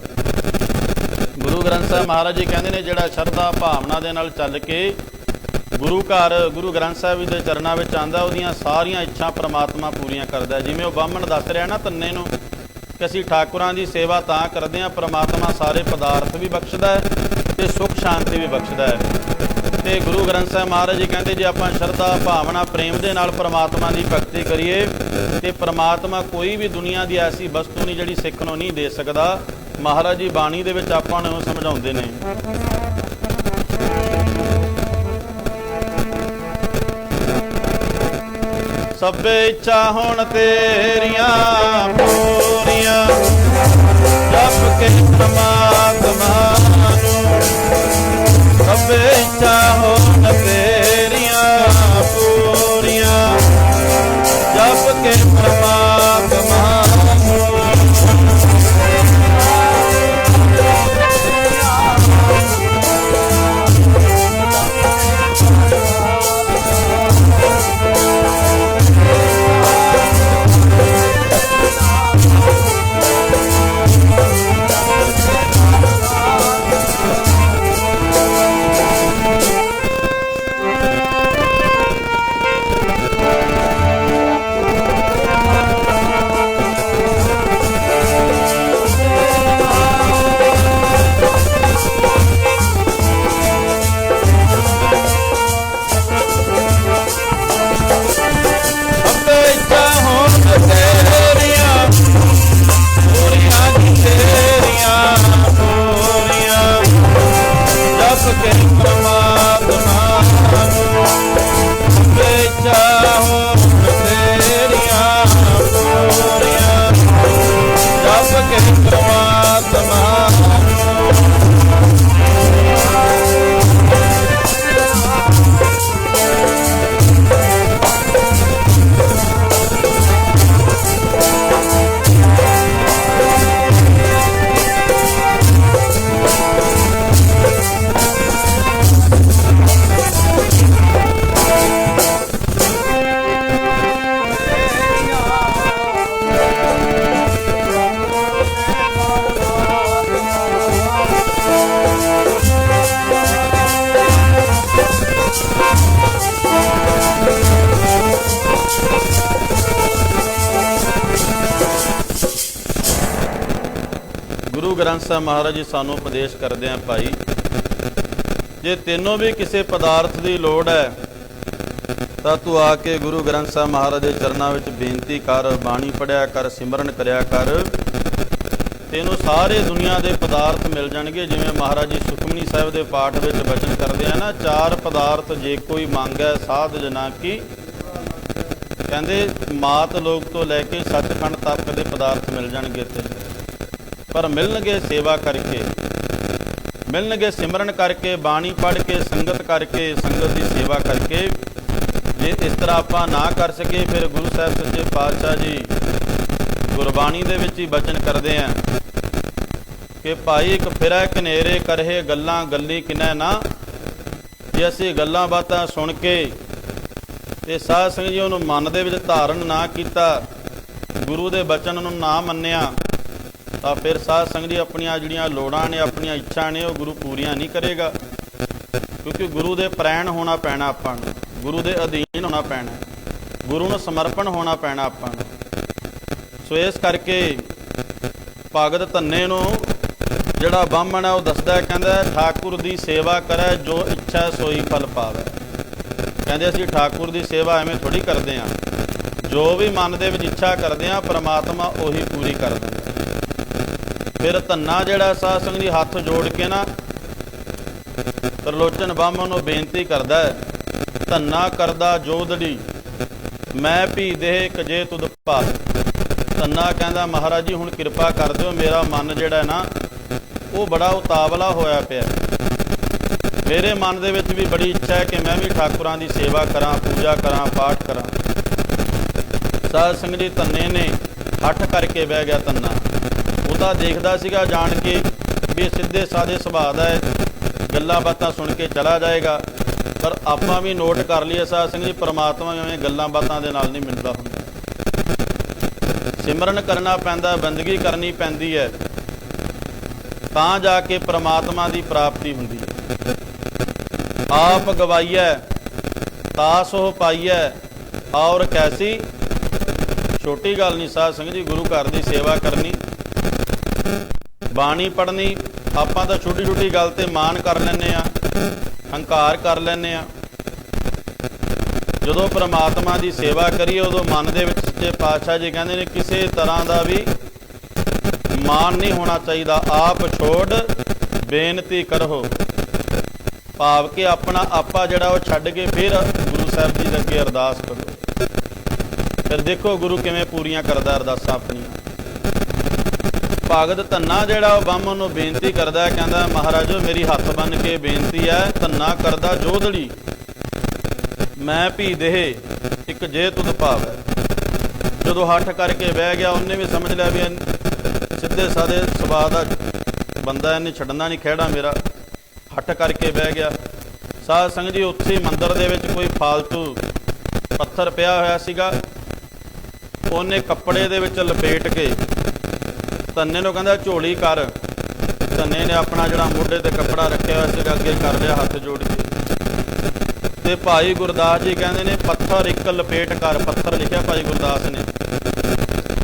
ਗੁਰੂ ਗ੍ਰੰਥ ਸਾਹਿਬ ਮਹਾਰਾਜ ਜੀ ਕਹਿੰਦੇ ਨੇ ਜਿਹੜਾ ਸ਼ਰਧਾ ਭਾਵਨਾ ਦੇ ਨਾਲ ਚੱਲ ਕੇ ਗੁਰੂ ਘਰ ਗੁਰੂ ਗ੍ਰੰਥ ਸਾਹਿਬ ਦੇ ਚਰਨਾਂ ਵਿੱਚ ਆਉਂਦਾ, ਉਹਦੀਆਂ ਸਾਰੀਆਂ ਇੱਛਾ ਪ੍ਰਮਾਤਮਾ ਪੂਰੀਆਂ ਕਰਦਾ। ਜਿਵੇਂ ਉਹ ਬਾਹਮਣ ਦੱਸ ਰਿਹਾ ਨਾ ਧੰਨੇ ਨੂੰ ਕਿ ਅਸੀਂ ਠਾਕੁਰਾਂ ਦੀ ਸੇਵਾ ਤਾਂ ਕਰਦੇ ਹਾਂ, ਪ੍ਰਮਾਤਮਾ ਸਾਰੇ ਪਦਾਰਥ ਵੀ ਬਖਸ਼ਦਾ ਹੈ ਅਤੇ ਸੁੱਖ ਸ਼ਾਂਤੀ ਵੀ ਬਖਸ਼ਦਾ ਹੈ। ਅਤੇ ਗੁਰੂ ਗ੍ਰੰਥ ਸਾਹਿਬ ਮਹਾਰਾਜ ਜੀ ਕਹਿੰਦੇ ਜੇ ਆਪਾਂ ਸ਼ਰਧਾ ਭਾਵਨਾ ਪ੍ਰੇਮ ਦੇ ਨਾਲ ਪ੍ਰਮਾਤਮਾ ਦੀ ਭਗਤੀ ਕਰੀਏ ਅਤੇ ਪ੍ਰਮਾਤਮਾ ਕੋਈ ਵੀ ਦੁਨੀਆ ਦੀ ਐਸੀ ਵਸਤੂ ਨਹੀਂ ਜਿਹੜੀ ਸਿੱਖ ਨੂੰ ਨਹੀਂ ਦੇ ਸਕਦਾ। ਮਹਾਰਾਜ ਜੀ ਬਾਣੀ ਦੇ ਵਿੱਚ ਆਪਾਂ ਨੂੰ ਸਮਝਾਉਂਦੇ ਨੇ, ਸਭੇ ਇੱਛਾ ਹੁਣ ਤੇਰੀਆਂ ਪੂਰੀਆਂ, ਜਪ ਕੇ ਪ੍ਰਮਾਤਮਾ ਨੂੰ। ਸਭੇ ਇੱਛਾ ਹੁਣ ਤੇਰੀਆਂ ਪੂਰੀਆਂ, ਜਪ ਕੇ ਪ੍ਰਮਾਤਮਾ ਨੂੰ। के परमात्मा बेचा हो तेरिया पूरिया जप के परमात्मा गुरु ग्रंथ साहब महाराज जी सानू उपदेश करते हैं, भाई जे तेनों भी किसी पदार्थ की लोड़ है तो तू आके गुरु ग्रंथ साहब महाराज के चरणों में बेनती कर, बाणी पढ़िया कर, सिमरन करया कर, तेनों सारे दुनिया के पदार्थ मिल जाएंगे। जिवें महाराज जी सुखमनी साहिब के पाठ में वचन करते हैं ना, चार पदार्थ जे कोई मांगे साध जना की, कहते मात लोक तो लैके सचखंड तक के पदार्थ मिल जाएंगे तेन, पर मिलणगे सेवा करके, मिलणगे सिमरन करके, बाणी पढ़ के, संगत करके, संगत की सेवा करके। जे इस तरह आप ना कर सके फिर गुरु साहब सच्चे पातशाह जी गुरबाणी दे विच ही बचन करते हैं कि भाई एक फिरै कनेरे करहे गल्लां गल्ली किनै ना। जे असीं गल्लां बातां सुन के ते साध संगत जी उहनूं मन दे विच धारण ना कीता, गुरु दे बचन नूं ना मन्निया, तो फिर साध संगत जी अपनियां जिहड़ियां लोड़ां ने, अपनियां इच्छा ने, वो गुरु पूरियां नहीं करेगा, क्योंकि गुरु दे प्रैण होना पैना आपां नूं, गुरु दे अधीन होना पैना, गुरु नूं समर्पण होना पैना आपां नूं। सो इस करके भगत धन्ने नूं जिहड़ा बामण है वो दसदा है, कहंदा ठाकुर दी सेवा करै जो इच्छा सोई फल पावै। कहंदे असीं ठाकुर दी सेवा एवें थोड़ी करदे हां, जो भी मन दे विच इच्छा करदे हां परमात्मा उही पूरी कर दिंदा। फिर धन्ना जिहड़ा साध संगत जी हथ जोड़ के ना त्रिलोचन बामण नूं बेनती करदा है, धन्ना करदा जोधड़ी मैं भी देह कजे तुद भाल। धन्ना कहंदा महाराज जी हुण किरपा कर दिओ, मेरा मन जिहड़ा है ना वो बड़ा उतावला होया पिया, मेरे मन दे विच भी बड़ी इच्छा है कि मैं भी ठाकुरां दी सेवा करां, पूजा करां, पाठ करां। साध संगत जी धन्ने ने हठ करके बह गया। धन्ना वो तो देखदा सीगा जान के भी सीधे साधे सुभाਅ दा है, गल्लां बातां सुन के चला जाएगा, पर आपां भी नोट कर लईए साध संगत जी परमात्मा जिवें गल्लां बातां दे नाल नहीं मिलदा हुंदा। सिमरन करना पैंदा, बंदगी करनी पैंदी है, तां जाके परमात्मा की प्राप्ति हुंदी है। आप गवाईए तास हो पाईए और कैसी, छोटी गल नहीं साध संगत जी। गुरु घर की सेवा करनी, बाणी पढ़नी, आपां तां छोटी छोटी गल ते मान कर लैंदे आ, हंकार कर लैंदे आ। जदों परमात्मा की सेवा करिए उदों मन दे विच सच्चे पातशाह जी कहंदे ने किसी तरह का भी मान नहीं होना चाहिए। आप छोड़ बेनती करो, भाव के अपना आपा जिहड़ा वो छड्ड के फिर गुरु साहब जी दे अगे अरदास करो। फिर देखो गुरु किवें पूरियां करदा अरदासां अपनियां। भगत धन्ना जिहड़ा वो बामण नूं बेनती करदा है, कहंदा महाराजो मेरी हथ बन के बेनती है, धन्ना करदा जोधड़ी मैं भी देह एक जे तुद भावै। जदों हठ करके बह गया, उन्हें भी समझ लिया भी सीधे साधे सुभाਅ दा बंदा, इन्हें छड्डना नहीं खैड़ा मेरा, हठ करके बह गया। साध संगत जी उत्थे मंदिर दे विच कोई फालतू पत्थर पिया होया सीगा, उन्हें कपड़े दे विच लपेट के धन्ने नूं कहंदा झोली कर। धन्ने ने अपना जिहड़ा मोढे ते कपड़ा रखिया होया सीगा अगे कर लिया हथ जोड़ के, ते भाई गुरदास जी कहंदे ने पत्थर एक लपेट कर। पत्थर लिखिया भाई गुरदास ने,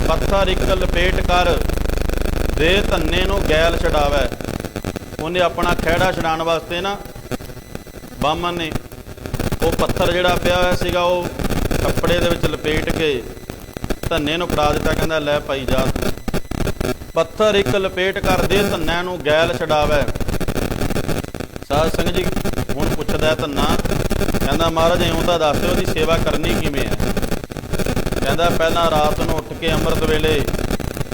पत्थर एक लपेट कर दे धन्ने नूं गैल छडावै। उन्हें अपना खैड़ा छड़ाउण वास्ते ना बामन ने वो पत्थर जिहड़ा पिया होया सीगा वो कपड़े दे विच लपेट के धन्ने नूं फड़ा दित्ता। कहंदा लै भाई जा, पत्थर एक लपेट कर दे धन्ने नूं गैल छडावै। ਸਾਧ ਸੰਗਤ ਜੀ ਹੁਣ ਪੁੱਛਦਾ ਧੰਨਾ, ਕਹਿੰਦਾ ਮਹਾਰਾਜ ਇਉਂ ਤਾਂ ਦੱਸ ਦਿਓ ਉਹਦੀ ਸੇਵਾ ਕਰਨੀ ਕਿਵੇਂ ਹੈ। ਕਹਿੰਦਾ ਪਹਿਲਾਂ ਰਾਤ ਨੂੰ ਉੱਠ ਕੇ ਅੰਮ੍ਰਿਤ ਵੇਲੇ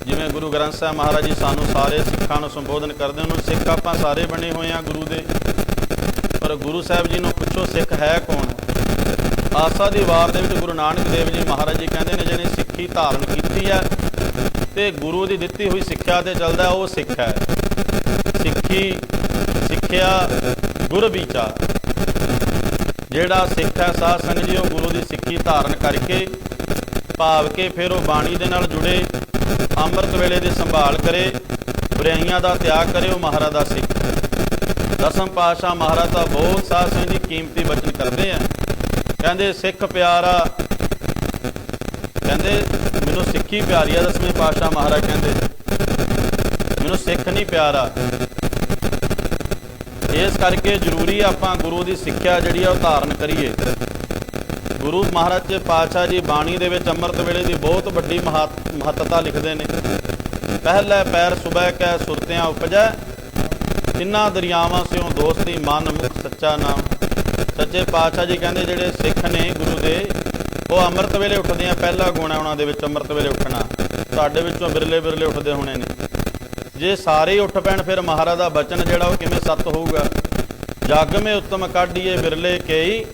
ਜਿਵੇਂ ਗੁਰੂ ਗ੍ਰੰਥ ਸਾਹਿਬ ਮਹਾਰਾਜ ਜੀ ਸਾਨੂੰ ਸਾਰੇ ਸਿੱਖਾਂ ਨੂੰ ਸੰਬੋਧਨ ਕਰਦੇ, ਉਹਨੂੰ ਸਿੱਖ ਆਪਾਂ ਸਾਰੇ ਬਣੇ ਹੋਏ ਹਾਂ ਗੁਰੂ ਦੇ, ਪਰ ਗੁਰੂ ਸਾਹਿਬ ਜੀ ਨੂੰ ਪੁੱਛੋ ਸਿੱਖ ਹੈ ਕੌਣ। ਆਸਾ ਦੀ ਵਾਰ ਦੇ ਵਿੱਚ ਗੁਰੂ ਨਾਨਕ ਦੇਵ ਜੀ ਮਹਾਰਾਜ ਜੀ ਕਹਿੰਦੇ ਨੇ ਜਿਹਨੇ ਸਿੱਖੀ ਧਾਰਨ ਕੀਤੀ ਹੈ ਤੇ ਗੁਰੂ ਦੀ ਦਿੱਤੀ ਹੋਈ ਸਿੱਖਿਆ ਤੇ ਚੱਲਦਾ ਉਹ ਸਿੱਖ ਹੈ। ਸਿੱਖੀ ਸਿੱਖਿਆ ਗੁਰ ਵਿਚਾਰ, ਜਿਹੜਾ ਸਿੱਖ ਹੈ ਸਾਧ ਸੰਗਤ ਜੀ ਉਹ ਗੁਰੂ ਦੀ ਸਿੱਖੀ ਧਾਰਨ ਕਰਕੇ ਭਾਵ ਕੇ ਫਿਰ ਉਹ ਬਾਣੀ ਦੇ ਨਾਲ ਜੁੜੇ, ਅੰਮ੍ਰਿਤ ਵੇਲੇ ਦੀ ਸੰਭਾਲ ਕਰੇ, ਬੁਰਾਈਆਂ ਦਾ ਤਿਆਗ ਕਰੇ, ਉਹ ਮਹਾਰਾਜ ਦਾ ਸਿੱਖ। ਦਸਮ ਪਾਤਸ਼ਾਹ ਮਹਾਰਾਜ ਤਾਂ ਬਹੁਤ ਸਾਧ ਸੰਗਤ ਜੀ ਕੀਮਤੀ ਬਚਨ ਕਰਦੇ ਆ। ਕਹਿੰਦੇ ਸਿੱਖ ਪਿਆਰਾ, ਕਹਿੰਦੇ ਮੈਨੂੰ ਸਿੱਖੀ ਪਿਆਰੀ ਆ। ਦਸਵੇਂ ਪਾਤਸ਼ਾਹ ਮਹਾਰਾਜ ਕਹਿੰਦੇ ਮੈਨੂੰ ਸਿੱਖ ਨਹੀਂ ਪਿਆਰਾ। ਇਸ ਕਰਕੇ ਜ਼ਰੂਰੀ ਆਪਾਂ ਗੁਰੂ ਦੀ ਸਿੱਖਿਆ ਜਿਹੜੀ ਆ ਉਹ ਧਾਰਨ ਕਰੀਏ। ਗੁਰੂ ਮਹਾਰਾਜ ਪਾਤਸ਼ਾਹ ਜੀ ਬਾਣੀ ਦੇ ਵਿੱਚ ਅੰਮ੍ਰਿਤ ਵੇਲੇ ਦੀ ਬਹੁਤ ਵੱਡੀ ਮਹੱਤਤਾ ਲਿਖਦੇ ਨੇ। ਪਹਿਲੇ ਪੈਰ ਸੁਬਹ ਕੈ ਸੁਰਤਿਆਂ ਉਪਜੈ, ਤਿੰਨਾਂ ਦਰਿਆਵਾਂ ਸਿਓ ਦੋਸਤੀ ਮਨ ਮੁਖ ਸੱਚਾ ਨਾਮ। ਸੱਚੇ ਪਾਤਸ਼ਾਹ ਜੀ ਕਹਿੰਦੇ ਜਿਹੜੇ ਸਿੱਖ ਨੇ ਗੁਰੂ ਦੇ ਉਹ ਅੰਮ੍ਰਿਤ ਵੇਲੇ ਉੱਠਦੇ ਆ। ਪਹਿਲਾ ਗੁਣ ਹੈ ਉਹਨਾਂ ਦੇ ਵਿੱਚ ਅੰਮ੍ਰਿਤ ਵੇਲੇ ਉੱਠਣਾ। ਸਾਡੇ ਵਿੱਚੋਂ ਬਿਰਲੇ ਬਿਰਲੇ ਉੱਠਦੇ ਹੋਣੇ ਨੇ। ਜੇ ਸਾਰੇ ਹੀ ਉੱਠ ਪੈਣ ਫਿਰ ਮਹਾਰਾਜ ਦਾ ਬਚਨ ਜਿਹੜਾ ਉਹ ਕਿਵੇਂ ਸੱਤ ਹੋਊਗਾ। ਜਗ ਮੇ ਉੱਤਮ ਕਾਢੀਏ ਬਿਰਲੇ ਕਈ,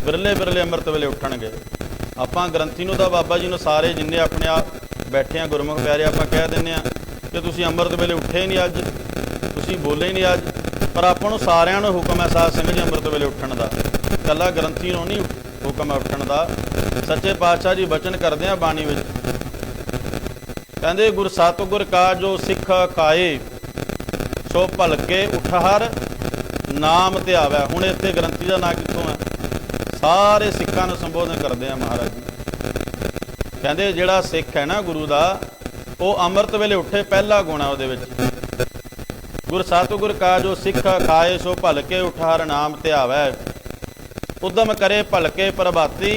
ਬਿਰਲੇ ਬਿਰਲੇ ਅੰਮ੍ਰਿਤ ਵੇਲੇ ਉੱਠਣਗੇ। ਆਪਾਂ ਗ੍ਰੰਥੀ ਨੂੰ ਤਾਂ ਬਾਬਾ ਜੀ ਨੂੰ ਸਾਰੇ ਜਿੰਨੇ ਆਪਣੇ ਆਪ ਬੈਠੇ ਆ ਗੁਰਮੁਖ ਪਿਆਰੇ ਆਪਾਂ ਕਹਿ ਦਿੰਦੇ ਆ ਕਿ ਤੁਸੀਂ ਅੰਮ੍ਰਿਤ ਵੇਲੇ ਉੱਠੇ ਹੀ ਨਹੀਂ, ਅੱਜ ਤੁਸੀਂ ਬੋਲੇ ਹੀ ਨਹੀਂ ਅੱਜ। ਪਰ ਆਪਾਂ ਨੂੰ ਸਾਰਿਆਂ ਨੂੰ ਹੁਕਮ ਹੈ ਸਾਧ ਸੰਗਤ ਜੀ ਅੰਮ੍ਰਿਤ ਵੇਲੇ ਉੱਠਣ ਦਾ, ਇਕੱਲਾ ਗ੍ਰੰਥੀ ਨੂੰ ਨਹੀਂ ਹੁਕਮ ਹੈ ਉੱਠਣ ਦਾ। ਸੱਚੇ ਪਾਤਸ਼ਾਹ ਜੀ ਬਚਨ ਕਰਦੇ ਆ ਬਾਣੀ ਵਿੱਚ, ਕਹਿੰਦੇ ਗੁਰ ਸਤਿਗੁਰ ਕਾ ਜੋ ਸਿੱਖ ਖਾਏ, ਸੋ ਭਲਕੇ ਉਠਾਰ ਨਾਮ ਧਿਆਵੈ। ਹੁਣ ਇੱਥੇ ਗ੍ਰੰਥੀ ਦਾ ਨਾਂ ਕਿੱਥੋਂ ਹੈ? ਸਾਰੇ ਸਿੱਖਾਂ ਨੂੰ ਸੰਬੋਧਨ ਕਰਦੇ ਆ ਮਹਾਰਾਜ ਜੀ। ਕਹਿੰਦੇ ਜਿਹੜਾ ਸਿੱਖ ਹੈ ਨਾ ਗੁਰੂ ਦਾ, ਉਹ ਅੰਮ੍ਰਿਤ ਵੇਲੇ ਉੱਠੇ, ਪਹਿਲਾ ਗੁਣ ਹੈ ਉਹਦੇ ਵਿੱਚ। ਗੁਰ ਸਤਿਗੁਰ ਕਾ ਜੋ ਸਿੱਖ ਖਾਏ, ਸੋ ਭਲਕੇ ਉਠਾਰ ਨਾਮ ਧਿਆਵੈ। ਉਦਮ ਕਰੇ ਭਲਕੇ ਪ੍ਰਭਾਤੀ,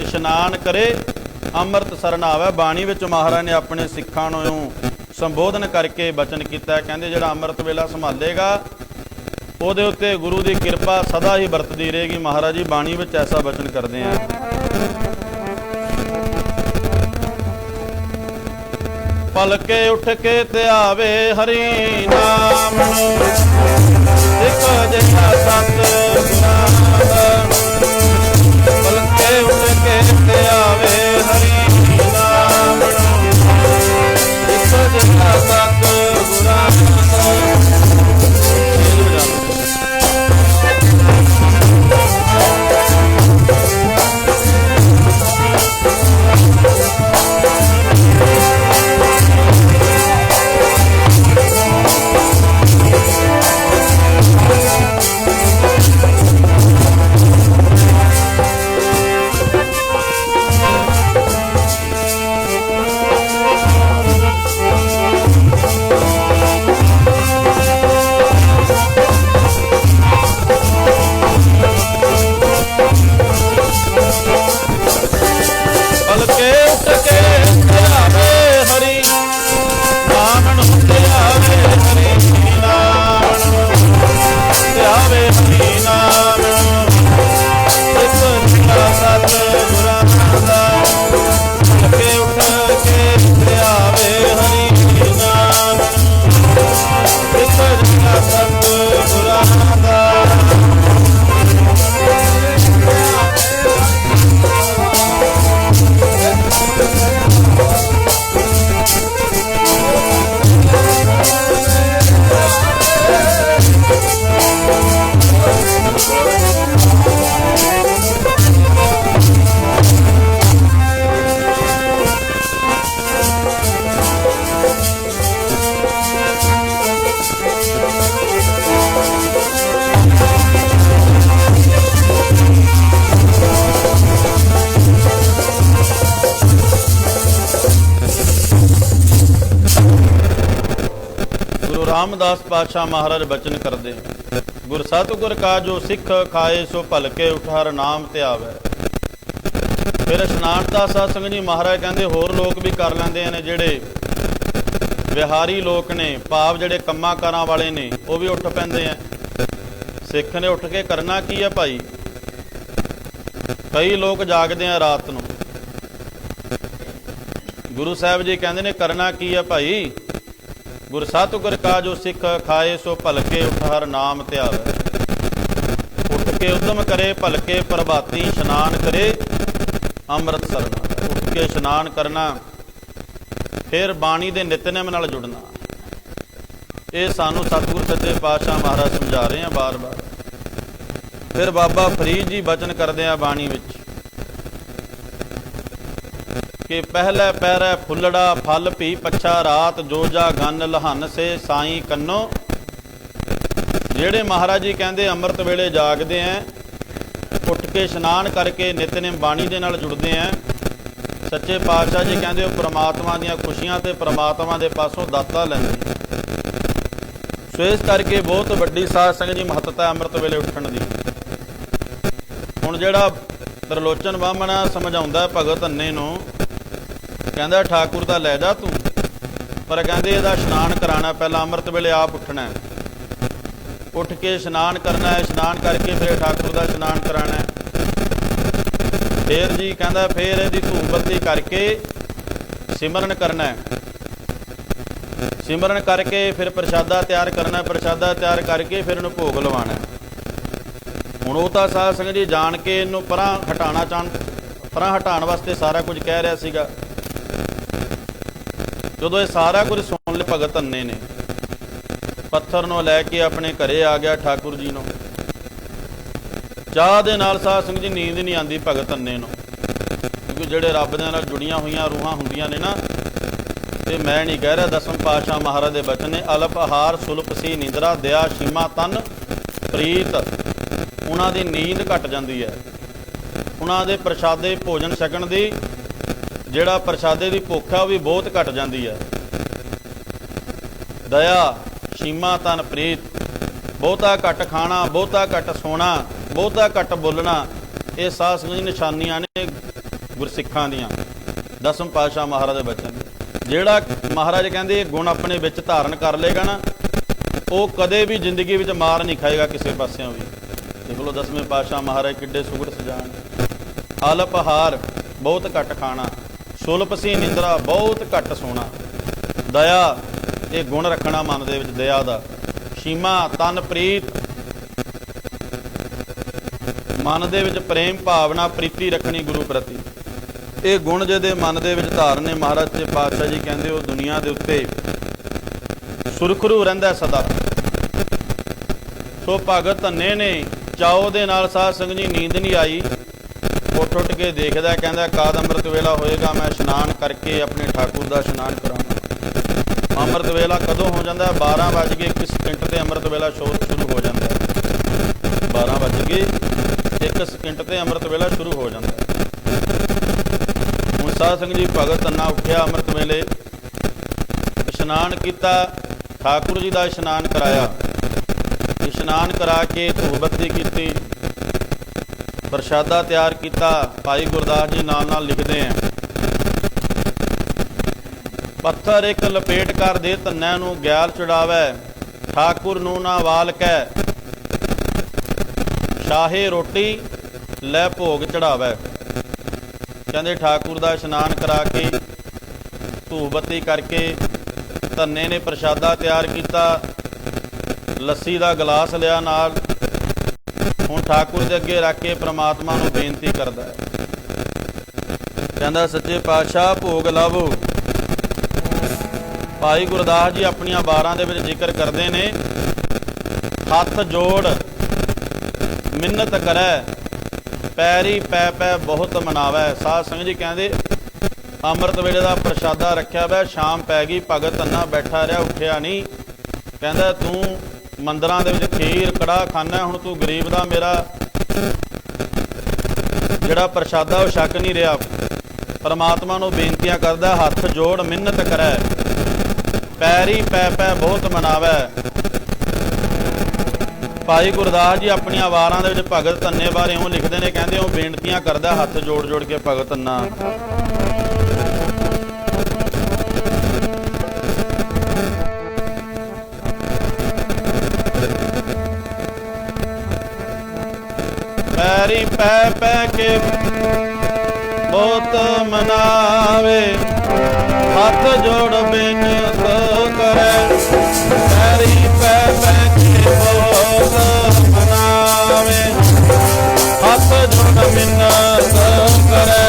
ਇਸ਼ਨਾਨ ਕਰੇ ਅੰਮ੍ਰਿਤ ਸਰਨਾਵੈ। ਬਾਣੀ ਵਿੱਚ ਮਹਾਰਾਜ ਨੇ ਆਪਣੇ ਸਿੱਖਾਂ ਨੂੰ ਸੰਬੋਧਨ ਕਰਕੇ ਬਚਨ ਕੀਤਾ। ਕਹਿੰਦੇ ਜਿਹੜਾ ਅੰਮ੍ਰਿਤ ਵੇਲਾ ਸੰਭਾਲੇਗਾ ਉਹਦੇ ਉੱਤੇ ਗੁਰੂ ਦੀ ਕਿਰਪਾ ਸਦਾ ਹੀ ਵਰਤਦੀ ਰਹੇਗੀ। ਮਹਾਰਾਜ ਜੀ ਬਾਣੀ ਵਿੱਚ ਐਸਾ ਬਚਨ ਕਰਦੇ ਆ। ਪਲਕੇ ਉੱਠ ਕੇ ਧਿਆਵੇ ਹਰੀ ਨਾਮ, ਸਿੱਖ ਜਿਹਾ ਸਤ ਗੁਰਾਂ। ਪਲਕੇ ਉੱਠ ਕੇ ਧਿਆਵੇ ਹਰੀ ਨਾਮ, ਸਿੱਖ ਜਿਹਾ ਸਤ ਗੁਰਾਂ। ਰਾਮਦਾਸ ਪਾਤਸ਼ਾਹ ਮਹਾਰਾਜ ਬਚਨ ਕਰਦੇ, ਗੁਰ ਸਤਿਗੁਰ ਕਾ ਜੋ ਸਿੱਖ ਖਾਏ, ਸੋ ਭਲਕੇ ਉਠਾਰ ਨਾਮ ਧਿਆਵੈ। ਫਿਰ ਇਸ਼ਨਾਨ ਦਾ ਸਾਧ ਸੰਗਤ ਜੀ ਮਹਾਰਾਜ ਕਹਿੰਦੇ ਹੋਰ ਲੋਕ ਵੀ ਕਰ ਲੈਂਦੇ ਨੇ, ਜਿਹੜੇ ਵਿਹਾਰੀ ਲੋਕ ਨੇ, ਭਾਵ ਜਿਹੜੇ ਕੰਮਾਂ ਕਾਰਾਂ ਵਾਲੇ ਨੇ, ਉਹ ਵੀ ਉੱਠ ਪੈਂਦੇ ਆ। सिख ने उठ के करना की है भाई। कई लोग जागते हैं रात को, गुरु साहब जी कहते ने करना की है भाई। गुर सतगुर का जो सिख खाए सो भलके उठ हर नाम ध्यावे। उठ के उद्यम करे भलके प्रभाती इशनान करे अमृत सरना। उठ के इशनान करना, फिर बाणी दे नितनेम नाल जुड़ना। ये सानू सतगुर सच्चे पातशाह महाराज समझा रहे हैं बार बार। फिर बाबा फरीद जी बचन करते हैं बाणी विच कि पहले पैरै फुलड़ा फल भी पच्छा रात जोजा गन लहन से साई कन्नो। जेड़े महाराज जी कहते अमृत वेले जागते हैं, उठ के इशनान करके नितनेम बाणी दे नाल जुड़ते हैं। सच्चे पातशाह जी कहते हो परमात्मा दीयां खुशियां ते परमात्मा दे पासों दाता लैंदे। सो इस करके बहुत वड्डी साध संगत जी महत्ता अमृत वेले उठण दी। हुण जिहड़ा त्रिलोचन बामण समझाउंदा भगत अन्ने नूं, कहंदा ठाकुर दा लै जा तूं, पर कहंदे इहदा इशनान कराना, पहला अमृत वेले आप उठना है, उठ के इशनान करना है, इशनान करके फिर ठाकुर दा इशनान कराना है। फिर जी कहंदा फिर इहदी धूप बत्ती करके सिमरन करना है, सिमरन करके फिर प्रशादा तैयार करना, प्रशादा तैयार करके फिर इन्हूं भोग लवाना। हुण वो तां साध संगत जी जान के इन्हूं परां हटाना परां हटाउण वास्ते सारा कुछ कह रहा सीगा। जदों ये सारा कुछ सुन लिया भगत अन्ने ने, पत्थर नूं लैके अपने घरे आ गया ठाकुर जी नूं। चाह दे नाल साध संगत जी नींद नहीं आती भगत अन्ने नूं, क्योंकि जिहड़े रब दे नाल जुड़ियां होईयां रूहां हुंदियां ने ना, ते मैं नहीं कह रहा, दसम पातशाह महाराज के बचन ने अल्प आहार सुलप सी निंद्रा दया शीमा तन प्रीत। उन्हां दी नींद घट जाती है, उन्हां दे प्रशादे भोजन छकण दी जिहड़ा प्रशादे की भुख है वह भी बहुत घट जाती है। दया शीमा तन प्रीत, बहुता घट खाना, बहुता घट सोना, बहुता घट बोलना, ये साध संगत निशानियां ने गुरसिखां दियां। दसम पातशाह महाराज के बचन ਜਿਹੜਾ महाराज कहते गुण अपने विच धारण कर लेगा ना, वो कदे भी जिंदगी में मार नहीं खाएगा किसी पासों भी। देख लो दसवें पातशाह महाराज किड्डे सुगड़ सजान। अल्प आहार बहुत घट खाना, सुलभ सी निंद्रा बहुत घट सोना, दया ये गुण रखना मन दे विच दया दा, शीमा तन प्रीत मन दे विच प्रेम भावना प्रीति रखनी गुरु प्रति। ये गुण जिहदे मन दे विच धारण ने महाराज ते पातशाह जी कहंदे वो दुनिया दे उत्ते सुरखरू रहिंदा सदा। सो भगत अन्ने ने चाओ दे नाल साध संगत जी नींद नहीं आई, उठ के देखदा, कहंदा काद अमृत वेला होएगा, मैं इशनान करके अपने ठाकुर दा इशनान करावां। अमृत वेला कदों हो जांदा? 12 वज के 1 सेकंड ते अमृत वेला शुरू हो जाता है। 12 वज के 1 सेकंड ते अमृत वेला शुरू हो जाता है। साध संगत जी भगत अन्ना उठिया अमृत वेले, इशनान किया, ठाकुर जी का इशनान कराया, इशनान करा के धूप बत्ती की, प्रशादा तैयार किया। भाई गुरदास जी नाल लिखते हैं, पत्थर एक लपेट कर दे धन्नै नूं ग्याल चढ़ावै, ठाकुर नूं ना वाल कै, शाहे रोटी लै भोग चढ़ावै। कहते ठाकुर का इशनान करा के धूप बत्ती करके धन्ने ने प्रशादा तैयार किया, लस्सी का गिलास लिया नाल, हुण ठाकुर के अगे रख के परमात्मा नूं बेनती करदा है। कहंदा सच्चे पातशाह भोग लावो। भाई गुरदास जी अपनियां बारां दे विच जिक्र करते हैं, हथ जोड़ मिन्नत करै, पैरी पै पै बहुत मनावै। साध संगत जी कहते अमृत वेले का प्रशादा रखा वै, शाम पै गई, भगत अन्ना बैठा रहा, उठिया नहीं। कहता तू मंदिरां दे विच खीर कड़ाह खाना, हुण तू गरीब दा मेरा जिहड़ा प्रशादा वो छक नहीं रहा। परमात्मा नूं बेनतियां करदा, हथ जोड़ मिन्नत करै, पैरी पै पै बहुत मनावै। भाई गुरदास जी अपनियां वारां दे विच भगत अन्ने बारे इउं लिखदे ने, कहंदे ਉਹ ਬੇਨਤੀਆਂ ਕਰਦਾ ਹੱਥ ਜੋੜ ਜੋੜ ਕੇ ਭਗਤ अन्ना। ਪੈਰੀ ਪੈ ਪੈ ਕੇ ਬਹੁਤ ਮਨਾਵੇ, ਹੱਥ ਜੋੜ ਬਿਨਤ ਕਰੇ। ਪੈਰੀ ਪੈ ਪੈ ਕੇ ਬਹੁਤ ਮਨਾਵੇ, ਹੱਥ ਜੋੜ ਬਿਨਤ ਕਰੇ।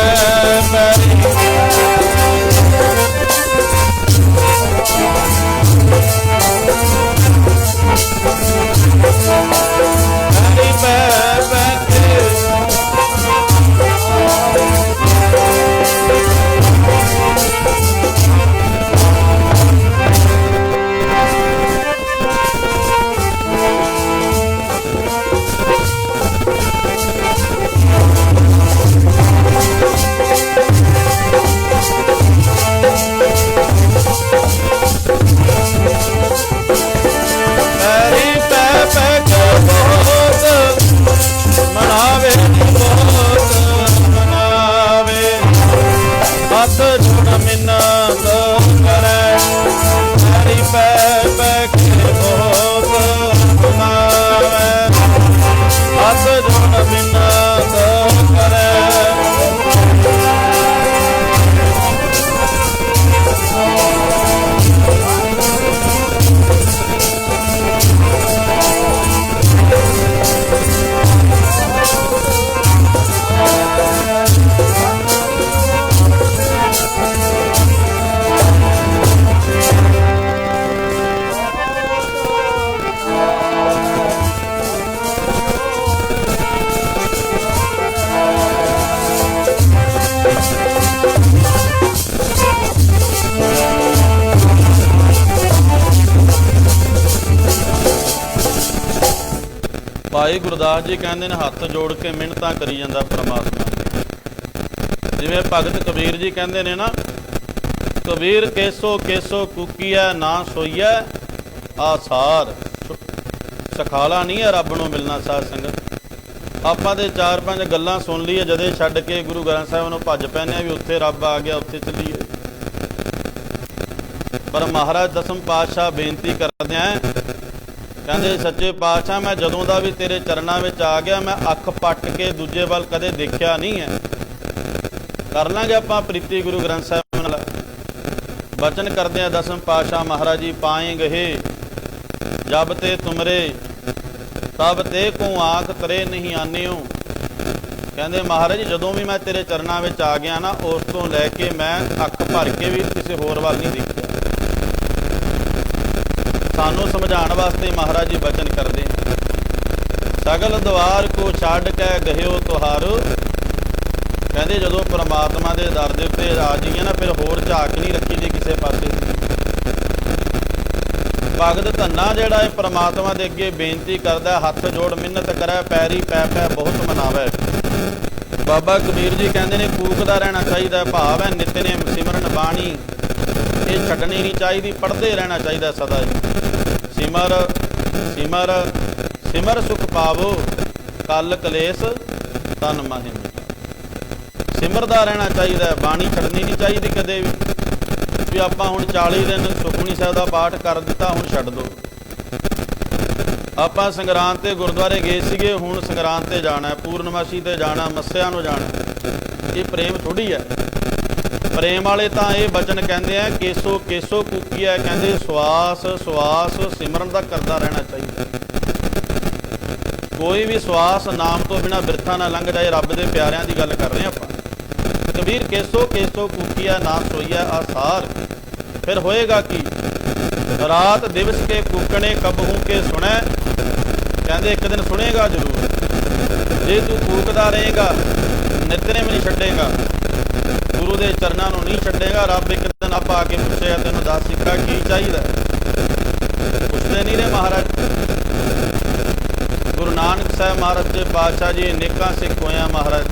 ਪੈਰੀ ਪੈ ਪੈ ਕੇ ਮਨਾਵੇ, ਬਹੁਤ ਮਨਾਵੇ, ਹੱਥ ਜੋੜ ਮਿੰਨਤ ਕਰੇ। ਪੈਰੀ ਪੈ ਪੈ ਕੇ ਬਹੁਤ ਮਨਾਵੇ, ਹੱਥ ਜੋੜ ਮਿੰਨਤ ਕਰੇ। ਭਾਈ ਗੁਰਦਾਸ ਜੀ ਕਹਿੰਦੇ ਨੇ ਹੱਥ ਜੋੜ ਕੇ ਮਿਹਨਤਾਂ ਕਰੀ ਜਾਂਦਾ ਪ੍ਰਮਾਤਮਾ। ਜਿਵੇਂ ਭਗਤ ਕਬੀਰ ਜੀ ਕਹਿੰਦੇ ਨੇ ਨਾ, ਕਬੀਰ ਕੇਸੋ ਕੇਸੋ ਕੂਕੀਐ ਨਾ ਸੋਈਐ ਆਸਾਰ। ਸਖਾਲਾ ਨਹੀਂ ਹੈ ਰੱਬ ਨੂੰ ਮਿਲਣਾ ਸਾਧ ਸੰਗਤ। ਆਪਾਂ ਤੇ 4-5 ਗੱਲਾਂ ਸੁਣ ਲਈਏ, ਜਦੇ ਛੱਡ ਕੇ ਗੁਰੂ ਗ੍ਰੰਥ ਸਾਹਿਬ ਨੂੰ ਭੱਜ ਪੈਂਦੇ ਆ ਵੀ ਉੱਥੇ ਰੱਬ ਆ ਗਿਆ, ਉੱਥੇ ਚੱਲੀਏ। ਪਰ ਮਹਾਰਾਜ ਦਸਮ ਪਾਤਸ਼ਾਹ ਬੇਨਤੀ ਕਰਦੇ ਆ, ਕਹਿੰਦੇ ਸੱਚੇ ਪਾਤਸ਼ਾਹ ਮੈਂ ਜਦੋਂ ਦਾ ਵੀ ਤੇਰੇ ਚਰਨਾਂ ਵਿੱਚ ਆ ਗਿਆ, ਮੈਂ ਅੱਖ ਪੱਟ ਕੇ ਦੂਜੇ ਵੱਲ ਕਦੇ ਦੇਖਿਆ ਨਹੀਂ ਹੈ। ਕਰ ਲਾਂਗੇ ਆਪਾਂ ਪ੍ਰੀਤੀ ਗੁਰੂ ਗ੍ਰੰਥ ਸਾਹਿਬ ਨਾਲ। ਬਚਨ ਕਰਦੇ ਆ ਦਸਮ ਪਾਤਸ਼ਾਹ ਮਹਾਰਾਜ ਜੀ, ਪਾਏ ਗਏ ਜਬ ਤੇ ਤੁਮਰੇ ਤਬ ਤੇ ਕੋ ਆਂਖ ਤਰੇ ਨਹੀਂ ਆਨਿਓ। ਕਹਿੰਦੇ ਮਹਾਰਾਜ ਜੀ ਜਦੋਂ ਵੀ ਮੈਂ ਤੇਰੇ ਚਰਨਾਂ ਵਿੱਚ ਆ ਗਿਆ ਨਾ, ਉਸ ਤੋਂ ਲੈ ਕੇ ਮੈਂ ਅੱਖ ਭਰ ਕੇ ਵੀ ਕਿਸੇ ਹੋਰ ਵੱਲ ਨਹੀਂ ਦੇਖਿਆ। ਸਾਨੂੰ ਸਮਝਾਉਣ ਵਾਸਤੇ ਮਹਾਰਾਜ ਜੀ ਬਚਨ ਕਰਦੇ, ਸਗਲ ਦਵਾਰ ਕੋ ਛੱਡ ਕੇ ਗਹਿਓ ਤੁਹਾਰੋ। ਕਹਿੰਦੇ ਜਦੋਂ ਪਰਮਾਤਮਾ ਦੇ ਦਰ ਦੇ ਉੱਤੇ ਆ ਜਾਈਏ ਨਾ, ਫਿਰ ਹੋਰ ਝਾਕ ਨਹੀਂ ਰੱਖੀ ਦੀ ਕਿਸੇ ਪਾਸੇ। ਭਗਤ ਧੰਨਾ ਜਿਹੜਾ ਹੈ ਪਰਮਾਤਮਾ ਦੇ ਅੱਗੇ ਬੇਨਤੀ ਕਰਦਾ, ਹੱਥ ਜੋੜ ਮਿੰਨਤ ਕਰੇ, ਪੈਰੀ ਪੈ ਪੈ ਬਹੁਤ ਮਨਾਵੇ। ਬਾਬਾ ਕਬੀਰ ਜੀ ਕਹਿੰਦੇ ਨੇ ਕੂਕਦਾ ਰਹਿਣਾ ਚਾਹੀਦਾ, ਭਾਵ ਹੈ ਨਿਤਨੇਮ ਸਿਮਰਨ ਬਾਣੀ ਇਹ ਛੱਡਣੀ ਨਹੀਂ ਚਾਹੀਦੀ, ਪੜ੍ਹਦੇ ਰਹਿਣਾ ਚਾਹੀਦਾ ਸਦਾ। ਸਿਮਰ ਸਿਮਰ ਸਿਮਰ ਸੁਖ ਪਾਵੋ, ਕਲ ਕਲੇਸ਼ ਤਨ ਮਾਹਿ ਮਿਟਾਓ। ਸਿਮਰਦਾ ਰਹਿਣਾ ਚਾਹੀਦਾ, ਬਾਣੀ ਛੱਡਣੀ ਨਹੀਂ ਚਾਹੀਦੀ ਕਦੇ ਵੀ ਆਪਾਂ ਹੁਣ 40 ਦਿਨ ਸੁਖਮਨੀ ਸਾਹਿਬ ਦਾ ਪਾਠ ਕਰ ਦਿੱਤਾ, ਹੁਣ ਛੱਡ ਦਿਓ। ਆਪਾਂ ਸੰਗਰਾਂਦ ਤੇ ਗੁਰਦੁਆਰੇ ਗਏ ਸੀਗੇ, ਹੁਣ ਸੰਗਰਾਂਦ ਤੇ ਜਾਣਾ, ਪੂਰਨਮਾਸ਼ੀ ਤੇ ਜਾਣਾ, ਮੱਸਿਆ ਨੂੰ ਜਾਣਾ। ਇਹ ਪ੍ਰੇਮ ਥੋੜ੍ਹੀ ਹੈ। ਪ੍ਰੇਮ ਵਾਲੇ ਤਾਂ ਇਹ ਬਚਨ ਕਹਿੰਦੇ ਆ, ਕੇਸੋ ਕੇਸੋ ਕੂਕੀਐ। ਕਹਿੰਦੇ ਸਵਾਸ ਸਵਾਸ ਸਿਮਰਨ ਦਾ ਕਰਦਾ ਰਹਿਣਾ ਚਾਹੀਦਾ। ਕੋਈ ਵੀ ਸਵਾਸ ਨਾਮ ਤੋਂ ਬਿਨਾਂ ਬਿਰਥਾ ਨਾ ਲੰਘ ਜਾਏ। ਰੱਬ ਦੇ ਪਿਆਰਿਆਂ ਦੀ ਗੱਲ ਕਰ ਰਹੇ ਆਪਾਂ। ਕਬੀਰ ਕੇਸੋ ਕੇਸੋ ਕੂਕੀਐ ਨਾ ਸੋਈਐ ਆਸਾਰ। ਫਿਰ ਹੋਏਗਾ ਕੀ? ਰਾਤ ਦਿਵਸ ਕੇ ਕੂਕਣੇ ਕਬਹੂ ਕੇ ਸੁਣੈ। ਕਹਿੰਦੇ ਇੱਕ ਦਿਨ ਸੁਣੇਗਾ ਜ਼ਰੂਰ। ਜੇ ਤੂੰ ਕੂਕਦਾ ਰਹੇਗਾ, ਨਿਤਨੇਮ ਨਹੀਂ ਛੱਡੇਗਾ, ਗੁਰੂ ਦੇ ਚਰਨਾਂ ਨੂੰ ਨਹੀਂ ਛੱਡੇਗਾ, ਰੱਬ ਇੱਕ ਦਿਨ ਆਪ ਆ ਕੇ ਪੁੱਛੇਗਾ ਤੈਨੂੰ ਦੱਸ ਸਿੱਖਾ ਕੀ ਚਾਹੀਦਾ। ਪੁੱਛਦੇ ਨਹੀਂ ਰਹੇ ਮਹਾਰਾਜ। ਗੁਰੂ ਨਾਨਕ ਸਾਹਿਬ ਮਹਾਰਾਜ ਦੇ ਪਾਤਸ਼ਾਹ ਜੀ ਅਨੇਕਾਂ ਸਿੱਖ ਹੋਇਆ ਮਹਾਰਾਜ।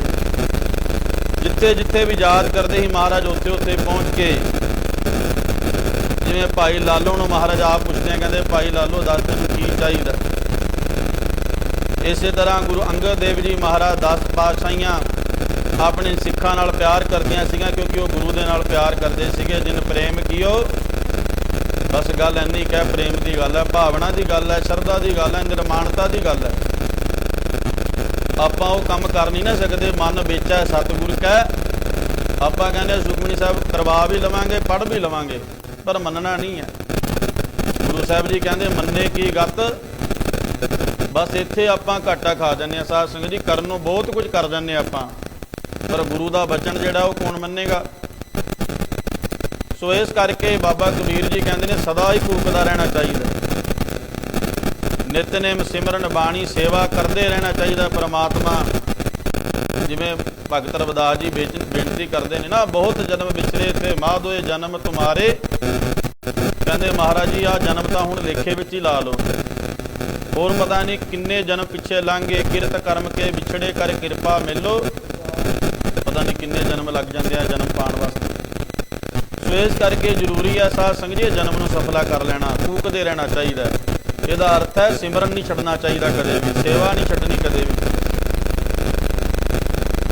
ਜਿੱਥੇ ਜਿੱਥੇ ਵੀ ਯਾਦ ਕਰਦੇ ਸੀ ਮਹਾਰਾਜ, ਉੱਥੇ ਉੱਥੇ ਪਹੁੰਚ ਕੇ ਜਿਵੇਂ ਭਾਈ ਲਾਲੋ ਨੂੰ ਮਹਾਰਾਜ ਆਪ ਪੁੱਛਦੇ ਆ, ਕਹਿੰਦੇ ਭਾਈ ਲਾਲੋ ਦੱਸ ਤੈਨੂੰ ਕੀ ਚਾਹੀਦਾ। ਇਸੇ ਤਰ੍ਹਾਂ ਗੁਰੂ ਅੰਗਦ ਦੇਵ ਜੀ ਮਹਾਰਾਜ 10 ਪਾਤਸ਼ਾਹੀਆਂ ਆਪਣੇ ਸਿੱਖਾਂ ਨਾਲ ਪਿਆਰ ਕਰਦੀਆਂ ਸੀਗੀਆਂ, ਕਿਉਂਕਿ ਉਹ ਗੁਰੂ ਦੇ ਨਾਲ ਪਿਆਰ ਕਰਦੇ ਸੀਗੇ। ਜਿਨ ਪ੍ਰੇਮ ਕੀਓ, ਬਸ ਗੱਲ ਇੰਨੀ ਕਹਿ, ਪ੍ਰੇਮ ਦੀ ਗੱਲ ਹੈ, ਭਾਵਨਾ ਦੀ ਗੱਲ ਹੈ, ਸ਼ਰਧਾ ਦੀ ਗੱਲ ਹੈ, ਨਿਰਮਾਣਤਾ ਦੀ ਗੱਲ ਹੈ। ਆਪਾਂ ਉਹ ਕੰਮ ਕਰ नहीं ना सकते। मन बेचा सतगुर कै, ਆਪਾਂ ਕਹਿੰਦੇ ਸੁਖਮਨੀ ਸਾਹਿਬ करवा भी लवांगे पढ़ भी लवांगे पर मनना नहीं है। गुरु साहब जी कहते मन्ने की गत, बस इत्थे आपां घाटा खा जाने। साध संगत जी करनों बहुत कुछ कर जाने आपां, पर गुरु का बचन जिहड़ा वो कौन मन्नेगा। सो इस करके बाबा कबीर जी कहते हैं सदा ही कूकदा रहना चाहिए, नितनेम सिमरन बाणी सेवा करते रहना चाहिए। परमात्मा जिमें भगत रविदास जी बेनती करते हैं ना, बहुत जन्म विचरे थे माधोए जन्म तुम्हारे, कहते महाराज जी आ जन्म तो हुण लेखे विच ही ला लो, होर पता नहीं किन्ने जन्म पिछे लंघे, किरत कर्म के विछड़े कर कृपा मिलो, पता नहीं किन्ने जन्म लग जाते हैं जन्म पाने वास्ते। सो इस करके जरूरी है साध संगत जी जन्म नूं सफला कर लेना, कूकदे रहना चाहिए। ਇਹਦਾ अर्थ है सिमरन नहीं छड्डना चाहिए कदे भी, सेवा नहीं छड्डनी कदे भी।